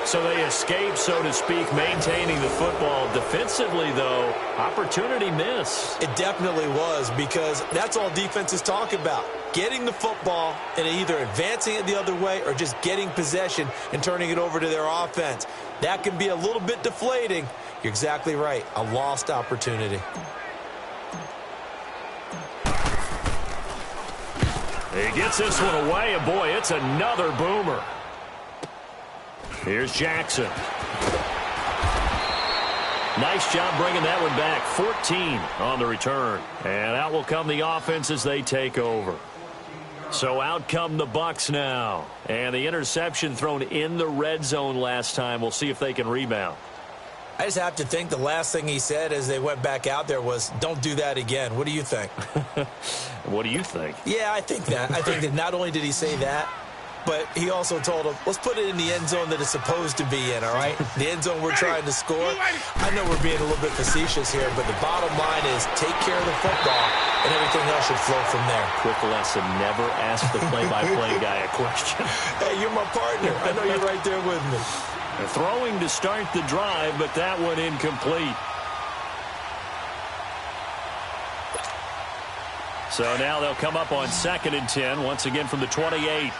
So they escape, so to speak, maintaining the football. Defensively, though, opportunity miss. It definitely was, because that's all defenses talk about. Getting the football and either advancing it the other way or just getting possession and turning it over to their offense. That can be a little bit deflating. You're exactly right. A lost opportunity. He gets this one away, and boy, it's another boomer. Nice job bringing that one back. 14 on the return. And out will come the offense as they take over. So out come the Bucs now. And the interception thrown in the red zone last time. We'll see if they can rebound. I just have to think the last thing he said as they went back out there was, don't do that again. What do you think? What do you think? Yeah, I think that. I think that not only did he say that, but he also told him, let's put it in the end zone that it's supposed to be in, all right? The end zone we're trying to score. I know we're being a little bit facetious here, but the bottom line is take care of the football, and everything else should flow from there. Quick lesson, never ask the play-by-play guy a question. Hey, you're my partner. I know you're right there with me. Throwing to start the drive, but that one incomplete. So now they'll come up on 2nd and 10, once again from the 28.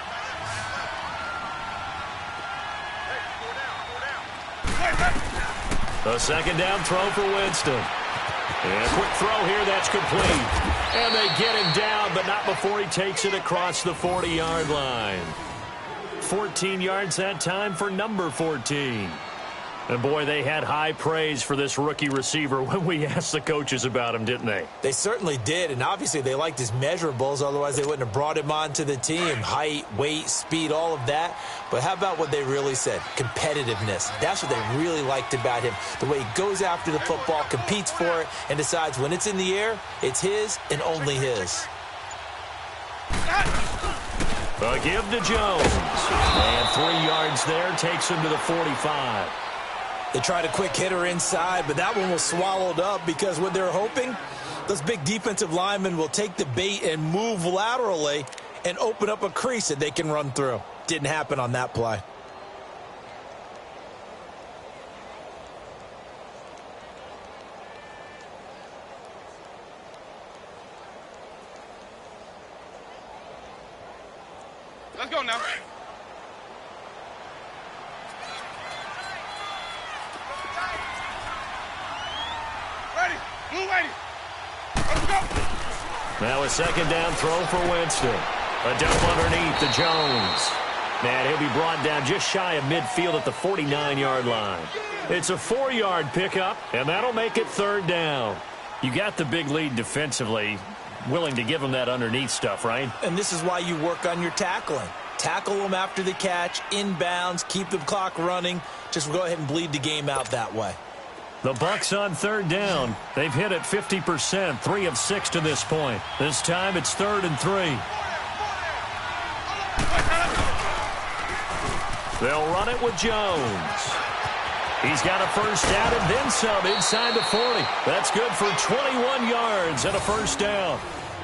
The second down throw for Winston. And a quick throw here, that's complete. And they get him down, but not before he takes it across the 40-yard line. 14 yards that time for number 14. And, boy, they had high praise for this rookie receiver when we asked the coaches about him, didn't they? They certainly did, and obviously they liked his measurables. Otherwise, they wouldn't have brought him onto the team. Height, weight, speed, all of that. But how about what they really said? Competitiveness. That's what they really liked about him. The way he goes after the football, competes for it, and decides when it's in the air, it's his and only his. A give to Jones. And 3 yards there takes him to the 45. They tried a quick hitter inside, but that one was swallowed up because what they're hoping, those big defensive linemen will take the bait and move laterally and open up a crease that they can run through. Didn't happen on that play. Let's go now. Ready. Move ready. Let's go. Now a second down throw for Winston. A dump underneath to Jones. And he'll be brought down just shy of midfield at the 49-yard line. It's a 4-yard pickup, and that'll make it 3rd down. You got the big lead defensively. Willing to give them that underneath stuff, right? And this is why you work on your tackling. Tackle them after the catch, inbounds, keep the clock running. Just go ahead and bleed the game out that way. The Bucs on 3rd down. They've hit it 50%, 3 of 6 to this point. This time it's 3rd and 3. They'll run it with Jones. He's got a first down and then some inside the 40. That's good for 21 yards and a first down.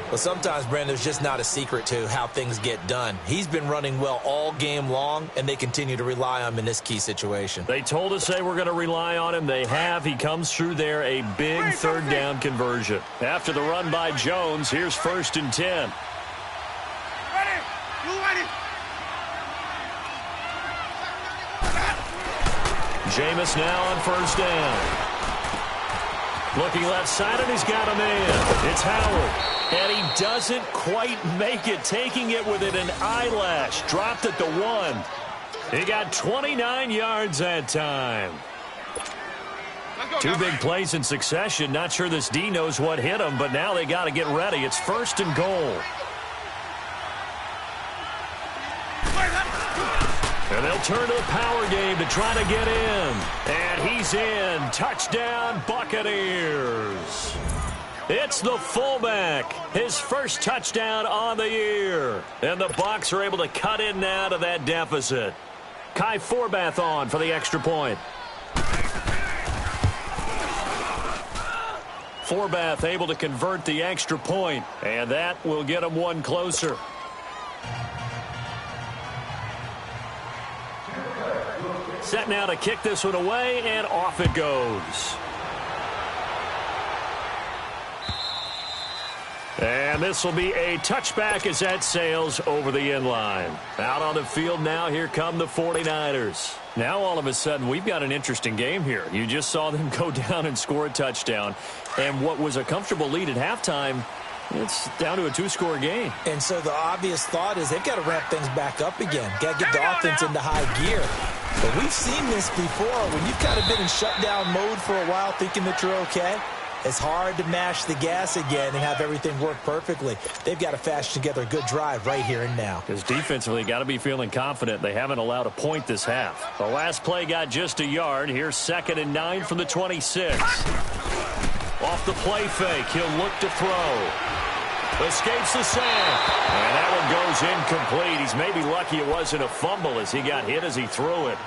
Well, sometimes, Brandon, there's just not a secret to how things get done. He's been running well all game long, and they continue to rely on him in this key situation. They told us they were going to rely on him. They have. He comes through there, a big 3rd down conversion. After the run by Jones, here's 1st and 10. Ready. Move ready. Jameis now on 1st down. Looking left side, and he's got a man. It's Howard. And he doesn't quite make it, taking it within an eyelash. Dropped at the 1. He got 29 yards that time. 2 big plays in succession. Not sure this D knows what hit him, but now they got to get ready. It's 1st and goal. And they'll turn to the power game to try to get in. And he's in. Touchdown, Buccaneers. It's the fullback. His first touchdown on the year. And the Bucs are able to cut in now to that deficit. Kai Forbath on for the extra point. Forbath able to convert the extra point. And that will get him one closer. Set now to kick this one away, and off it goes. And this will be a touchback as that sails over the end line. Out on the field now, here come the 49ers. Now all of a sudden we've got an interesting game here. You just saw them go down and score a touchdown. And what was a comfortable lead at halftime It's down to a two-score game. And so the obvious thought is they've got to ramp things back up again. Got to get the offense into high gear. But we've seen this before. When you've kind of been in shutdown mode for a while thinking that you're okay, it's hard to mash the gas again and have everything work perfectly. They've got to fashion together a good drive right here and now. Because defensively, got to be feeling confident. They haven't allowed a point this half. The last play got just a yard. Here's 2nd and 9 from the 26. Off the play fake, he'll look to throw. Escapes the sack. And that one goes incomplete. He's maybe lucky it wasn't a fumble as he got hit as he threw it.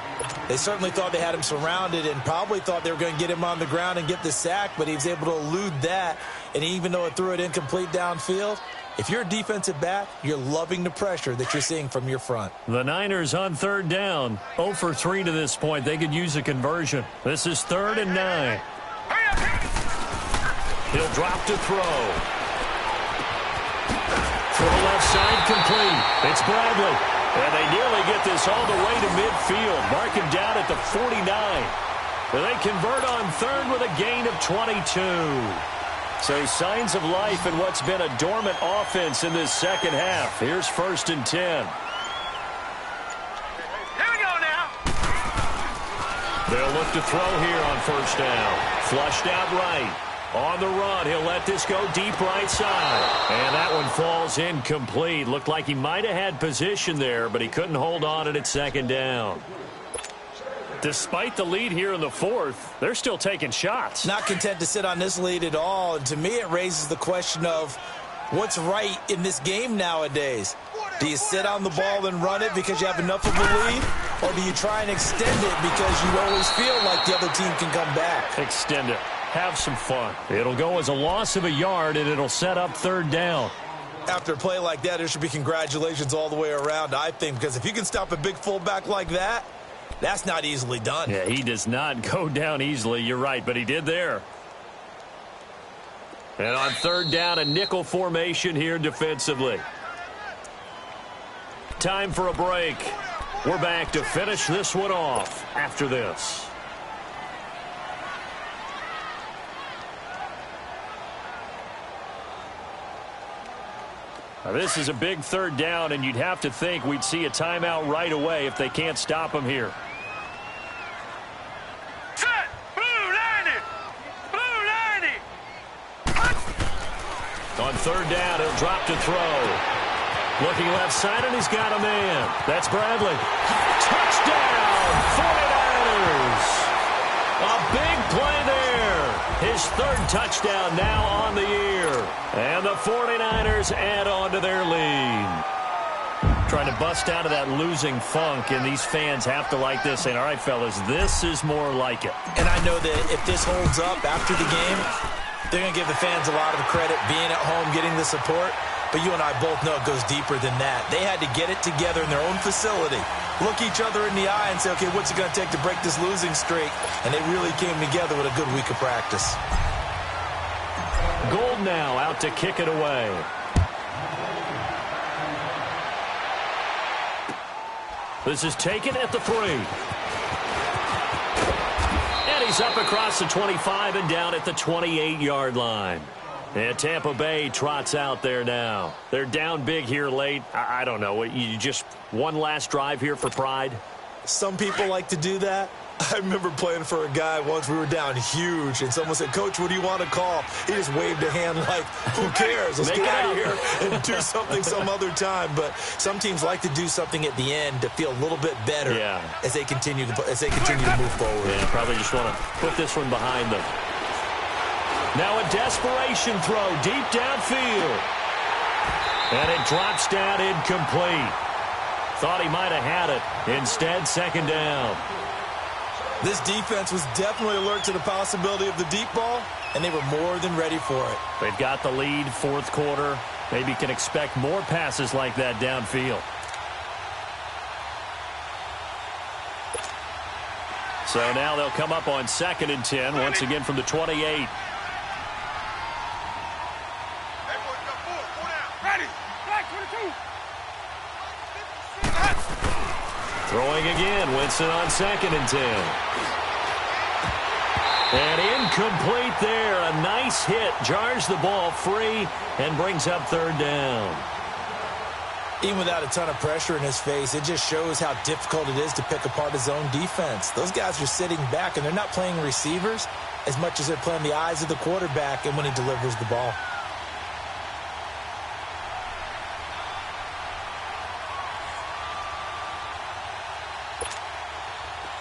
They certainly thought they had him surrounded and probably thought they were going to get him on the ground and get the sack, but he was able to elude that. And even though it threw it incomplete downfield, if you're a defensive back, you're loving the pressure that you're seeing from your front. The Niners on 3rd down. 0 for 3 to this point. They could use a conversion. This is 3rd and 9. He'll drop to throw. For the left side, complete. It's Bradley. And they nearly get this all the way to midfield. Mark him down at the 49. They convert on 3rd with a gain of 22. So signs of life in what's been a dormant offense in this second half. Here's 1st and 10. Here we go now. They'll look to throw here on 1st down. Flushed out right. On the run, he'll let this go deep right side. And that one falls incomplete. Looked like he might have had position there, but he couldn't hold on it at 2nd down. Despite the lead here in the 4th, they're still taking shots. Not content to sit on this lead at all. And to me, it raises the question of what's right in this game nowadays. Do you sit on the ball and run it because you have enough of a lead? Or do you try and extend it because you always feel like the other team can come back? Extend it. Have some fun. It'll go as a loss of a yard, and it'll set up 3rd down. After a play like that, there should be congratulations all the way around, I think, because if you can stop a big fullback like that, that's not easily done. Yeah, he does not go down easily. You're right, but he did there. And on 3rd down, a nickel formation here defensively. Time for a break. We're back to finish this one off after this. Now, this is a big 3rd down, and you'd have to think we'd see a timeout right away if they can't stop him here. Set. Blue 90. Blue 90. On 3rd down, he'll drop to throw. Looking left side, and he's got a man. That's Bradley. Touchdown, 49ers. A big play there. His 3rd touchdown now on the year. And the 49ers add on to their lead. Trying to bust out of that losing funk, and these fans have to like this. And all right, fellas, this is more like it. And I know that if this holds up after the game, they're going to give the fans a lot of the credit being at home, getting the support. But you and I both know it goes deeper than that. They had to get it together in their own facility, look each other in the eye and say, okay, what's it going to take to break this losing streak? And they really came together with a good week of practice. Gold now out to kick it away. This is taken at the 3. And he's up across the 25 and down at the 28-yard line. And Tampa Bay trots out there now. They're down big here late. I don't know. You just one last drive here for pride? Some people like to do that. I remember playing for a guy once. We were down huge, and someone said, Coach, what do you want to call? He just waved a hand like, who cares? Let's get out of here and do something some other time. But some teams like to do something at the end to feel a little bit better as they continue to move forward. Yeah, probably just want to put this one behind them. Now a desperation throw deep downfield. And it drops down incomplete. Thought he might have had it. Instead, 2nd down. This defense was definitely alert to the possibility of the deep ball, and they were more than ready for it. They've got the lead, 4th quarter. Maybe can expect more passes like that downfield. So now they'll come up on 2nd and 10, once again from the 28. Throwing again, Winston on 2nd and 10. And incomplete there. A nice hit. Jars the ball free and brings up third down. Even without a ton of pressure in his face, it just shows how difficult it is to pick apart his own defense. Those guys are sitting back, and they're not playing receivers as much as they're playing the eyes of the quarterback and when he delivers the ball.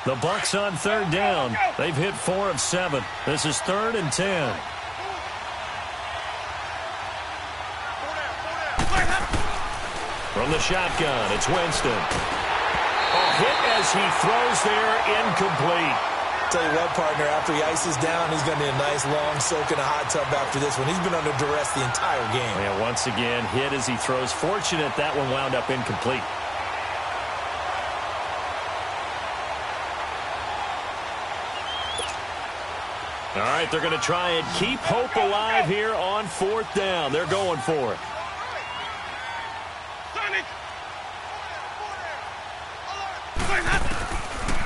The Bucs on third down. They've hit 4 of 7. This is 3rd and 10. From the shotgun, it's Winston. A hit as he throws there, incomplete. Tell you what, partner, after he ices down, he's going to need a nice long soak in a hot tub after this one. He's been under duress the entire game. Yeah, once again, hit as he throws. Fortunate that one wound up incomplete. All right, they're going to try and keep hope alive here on 4th down. They're going for it.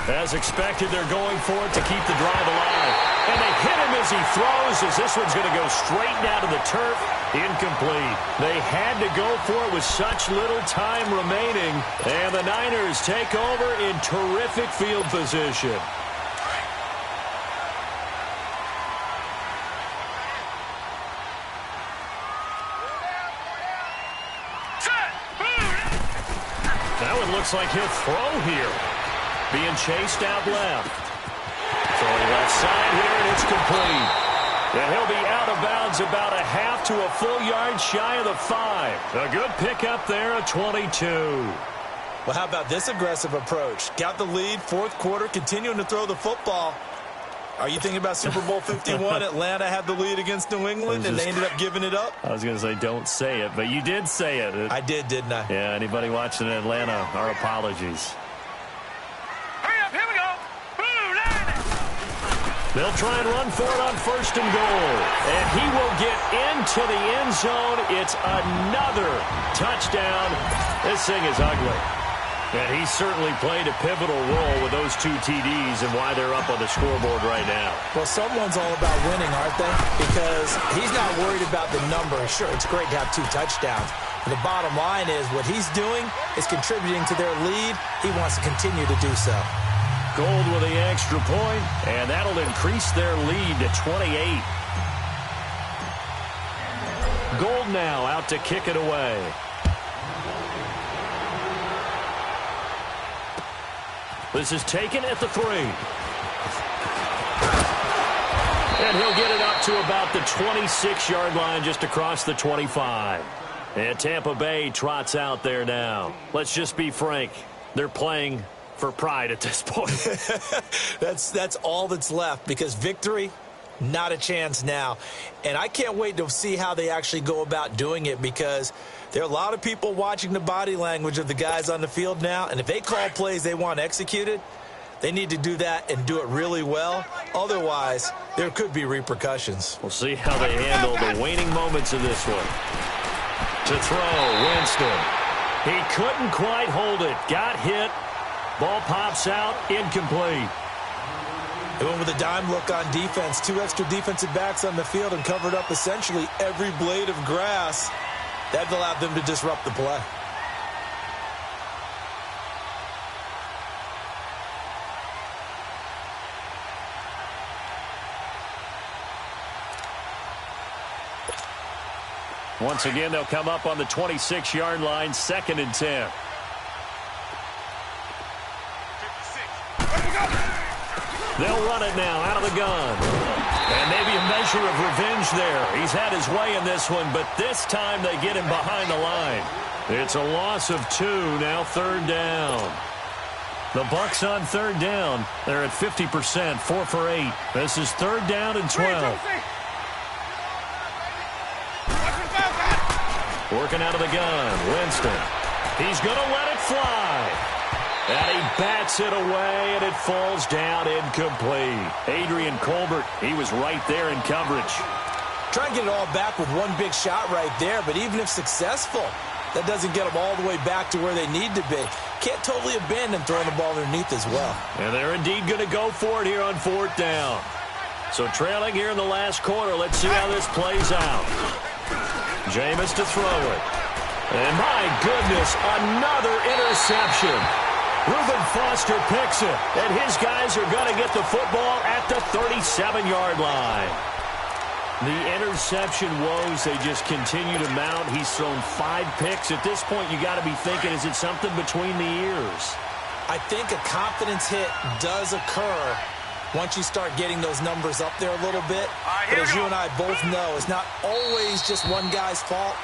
As expected, they're going for it to keep the drive alive. And they hit him as he throws, as this one's going to go straight down to the turf. Incomplete. They had to go for it with such little time remaining. And the Niners take over in terrific field position. That one looks like he'll throw here. Being chased out left. Throwing left side here, and it's complete. And he'll be out of bounds about a half to a full yard shy of the 5. A good pickup there at 22. Well, how about this aggressive approach? Got the lead, 4th quarter, continuing to throw the football. Are you thinking about Super Bowl 51? Atlanta had the lead against New England, and they ended up giving it up? I was going to say don't say it, but you did say it. I did, didn't I? Yeah, anybody watching in Atlanta, our apologies. They'll try and run for it on 1st and goal. And he will get into the end zone. It's another touchdown. This thing is ugly. And he certainly played a pivotal role with those 2 TDs and why they're up on the scoreboard right now. Well, someone's all about winning, aren't they? Because he's not worried about the number. Sure, it's great to have 2 touchdowns. But the bottom line is what he's doing is contributing to their lead. He wants to continue to do so. Gold with the extra point, and that'll increase their lead to 28. Gold now out to kick it away. This is taken at the 3. And he'll get it up to about the 26-yard line just across the 25. And Tampa Bay trots out there now. Let's just be frank. They're playing for pride at this point. That's all that's left, because victory, not a chance now. And I can't wait to see how they actually go about doing it, because there are a lot of people watching the body language of the guys on the field now, and if they call plays they want executed, they need to do that and do it really well. Otherwise, there could be repercussions. We'll see how they handle the waning moments of this one. To throw, Winston. He couldn't quite hold it. Got hit. Ball pops out, incomplete. They went with a dime look on defense. 2 extra defensive backs on the field and covered up essentially every blade of grass. That allowed them to disrupt the play. Once again, they'll come up on the 26-yard line, 2nd and 10. They'll run it now out of the gun. And maybe a measure of revenge there. He's had his way in this one, but this time they get him behind the line. It's a loss of 2, now 3rd down. The Bucs on 3rd down. They're at 50%, 4 for 8. This is 3rd down and 12. Working out of the gun, Winston. He's going to let it fly. And he bats it away, and it falls down incomplete. Adrian Colbert, he was right there in coverage. Try and get it all back with one big shot right there, but even if successful, that doesn't get them all the way back to where they need to be. Can't totally abandon throwing the ball underneath as well. And they're indeed going to go for it here on 4th down. So trailing here in the last quarter. Let's see how this plays out. Jameis to throw it. And my goodness, another interception. Reuben Foster picks it, and his guys are going to get the football at the 37-yard line. The interception woes, they just continue to mount. He's thrown 5 picks. At this point, you got to be thinking, is it something between the ears? I think a confidence hit does occur once you start getting those numbers up there a little bit. But as you and I both know, it's not always just one guy's fault.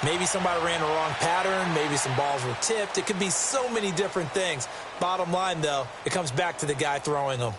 Maybe somebody ran a wrong pattern. Maybe some balls were tipped. It could be so many different things. Bottom line, though, it comes back to the guy throwing them.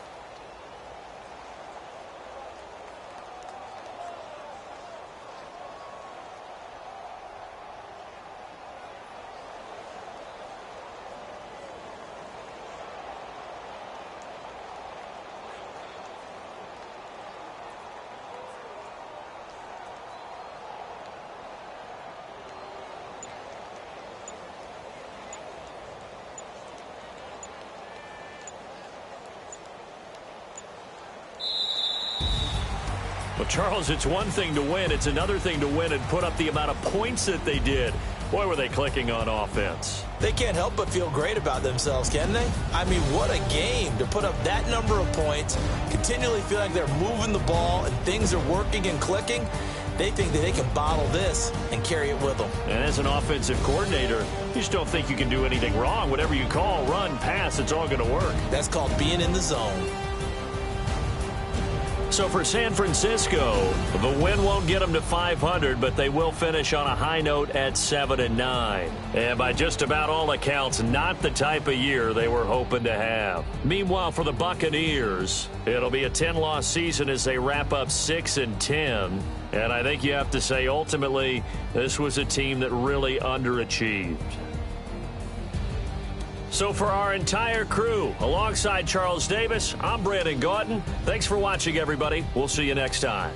Well, Charles, it's one thing to win. It's another thing to win and put up the amount of points that they did. Boy, were they clicking on offense. They can't help but feel great about themselves, can they? I mean, what a game to put up that number of points, continually feel like they're moving the ball and things are working and clicking. They think that they can bottle this and carry it with them. And as an offensive coordinator, you just don't think you can do anything wrong. Whatever you call, run, pass, it's all going to work. That's called being in the zone. So for San Francisco, the win won't get them to 500, but they will finish on a high note at 7-9. And by just about all accounts, not the type of year they were hoping to have. Meanwhile, for the Buccaneers, it'll be a 10-loss season as they wrap up 6-10. And I think you have to say, ultimately, this was a team that really underachieved. So for our entire crew, alongside Charles Davis, I'm Brandon Gautin. Thanks for watching, everybody. We'll see you next time.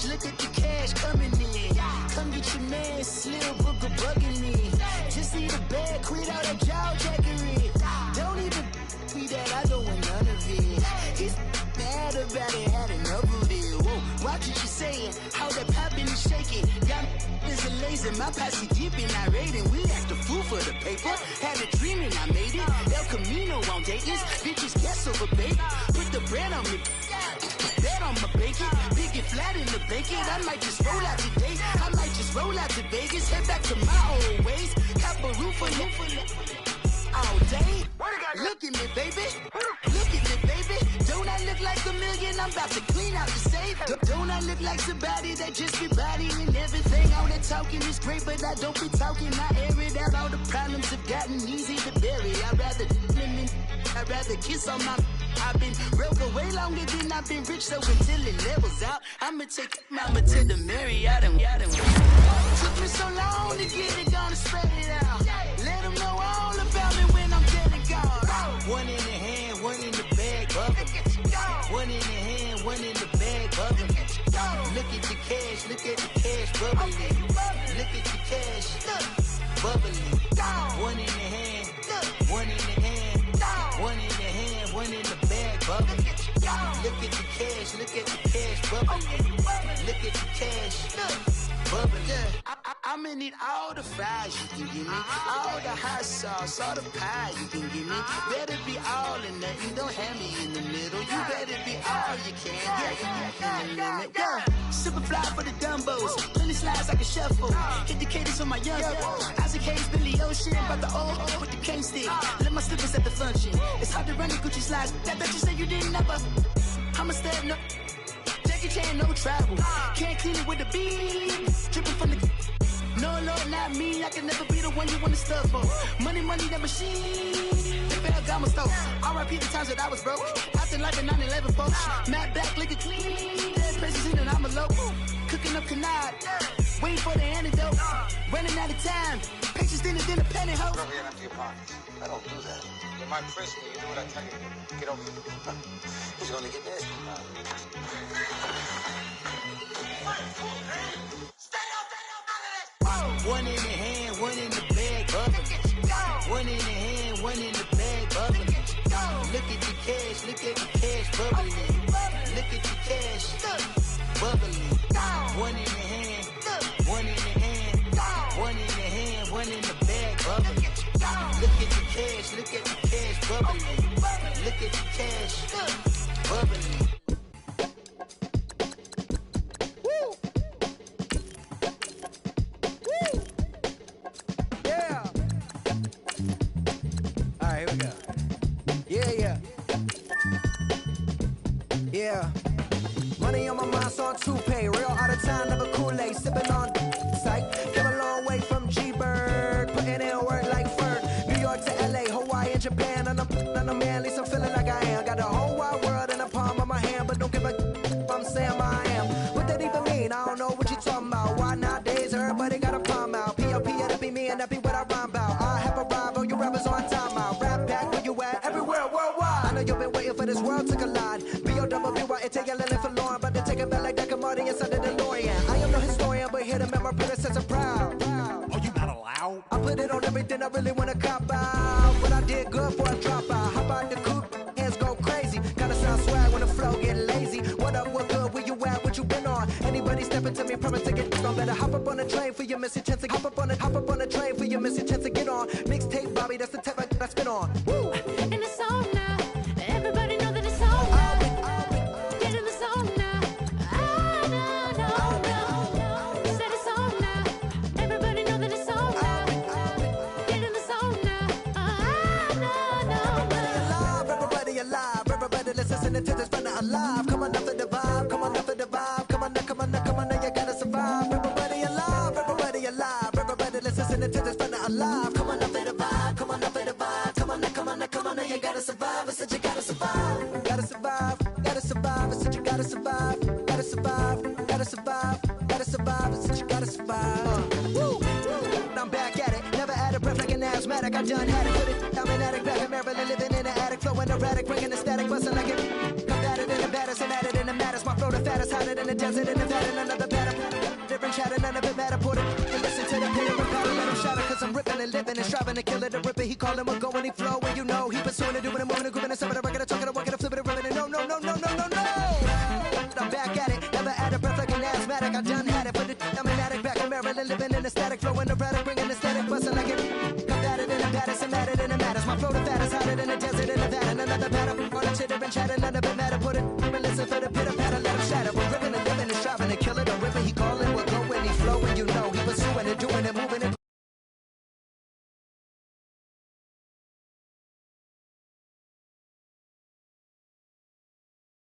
Look at the cash coming in. Come get your man, Slim Booker bugging me. Just need a bag, quit all that jaw jackery. Don't even be that, I don't want none of it. He's mad about it, had enough of it. Whoa, watch what you're saying. Bitches in my posse deep and irate, and we act a fool for the paper. Had a dream and I made it. El Camino on Dayton's. Bitches guess over bait. Put the bread on me. Bet on my bacon. Big and flat in the bacon. I might just roll out today. I might just roll out to Vegas. Head back to my old ways. Cop a roof for you all day. Look at me, baby. Look at me, baby. Don't I look like a million? I'm about to clean out the safe. Don't I look like somebody that just be bodying everything? All that talking is great, but I don't be talking. I air it out. All the problems have gotten easy to bury. I'd rather kiss on my. I've been broke way longer than I've been rich, so until it levels out, I'ma take mama to the Marriott and took me so long to get it, gonna spread it out. Let them know all about me when I'm dead and gone. One in the hand, one in the bag, bubbling. One in the hand, one in the bag, bubbling. Look at the cash, look at the cash bubbling. Look at the cash, bubbling. One in the hand, one in the hand, one in the hand, one in the bag, bubbling. Look at the cash, look at the cash bubbling. Look at the cash, bubbling. I'm gonna need all the fries you can give me, all the hot sauce, all the pie you can give me. Better be all in nothing, don't have me in the middle. You better be all you can. Yeah. Super fly for the Dumbos, plenty slides like a shuffle. Hit the cadence on my young. Isaac Hayes, Billy Ocean, about the old with the cane stick. Let my slippers at the function. It's hard to run the Gucci slides. That you say you didn't never. I'm a step no. Jackie Chan, no travel. Can't clean it with the beat. Dripping from the. No, Lord, not me. I can never be the one you want to stuff for. Money, that machine. They fell down my stove. R.I.P. the times that I was broke. Acting like a 9/11 folks. Mad back, looking clean. Dead president and I'm a local. Cooking up canard. Waiting for the antidote. Running out of time. Patience than a pantyhose. Over here and empty your pockets. I don't do that. In my prison, you do what I tell you to. Get over here. He's gonna get nasty. One in the hand, one in the bag, bubbling. One in the hand, one in the bag, bubbling. Look at the cash, look at the cash bubbling. Look at the cash, bubbling. One in the hand, one in the hand, one in the hand, one in the bag, bubbling. Look at the cash, look at the cash bubbling. Look at the cash, bubbling. Yeah. Money on my mind, so on toupee. Real out of time, never Kool-Aid. Sipping on sight. Came a long way from G-Bird. Putting in work like Ferg. New York to LA, Hawaii and Japan. And I'm man, at least I'm feeling like I am. Got the whole wide world in the palm of my hand. But don't give a I'm saying I am. What that even mean? I don't know what you talking about. Why nowadays everybody got a palm out? P.O.P. to be me and that be what I rhyme about. I have arrived, all you rappers on time out. Rap back where you at, everywhere, worldwide. I know you've been waiting for this world to collide. B-O-W-Y-N-T-L-L for Lauren, but to take it back like that Marty inside the DeLorean. I am no historian, but here to make my predecessor proud. Oh, you not allowed? I put it on everything I really wanna cop out. But I did good for a drop out. How about the coupe? Hands go crazy. Gotta sound swag when the flow get lazy. What up, what good? Where you at? What you been on? Anybody stepping to me, promise to get on. Better hop up on the train for your missing chance to hop up on the train for your missing chance to get on. Mixtape, Bobby, that's the type I spin on. Woo! And it's on now. Everybody know that it's on now. Get in the zone now. No. Said it's on now. Everybody know that it's on now. Get in the zone now. No. Everybody alive. Everybody listening to this fun alive. Come on up to the vibe. Come on up to the vibe. Come on now, you gotta survive. Everybody alive. Everybody listening to this fun alive. Come on up to the vibe. Come on up to the vibe. Come on now, you gotta survive. I said you gotta survive. Gotta survive. I said you gotta survive. Gotta survive. I said you gotta survive. Woo! I'm back at it. Never had a breath like an asthmatic. I done had it. Put it. I'm an addict back in Maryland, living in an attic, flowing erratic, bringing the static, busting like it. Combated in the baddest, and added in the maddest. My flow the fattest, hotter than the desert in Nevada. Another batter, different chatter, none of it matter. Put it and listen to the pitter and patter, let him shatter. Cause I'm ripping and living and striving to kill it. The ripper, he call him a go when he flow. And you know he pursuing it, doing it, moving it, grooving it, some of the record, the talking, the working, the flipping, the ripping it. No. I'm back at it. Never had a breath like an asthmatic. I done had it. Put it. I'm an addict back in Maryland, living in a static flow.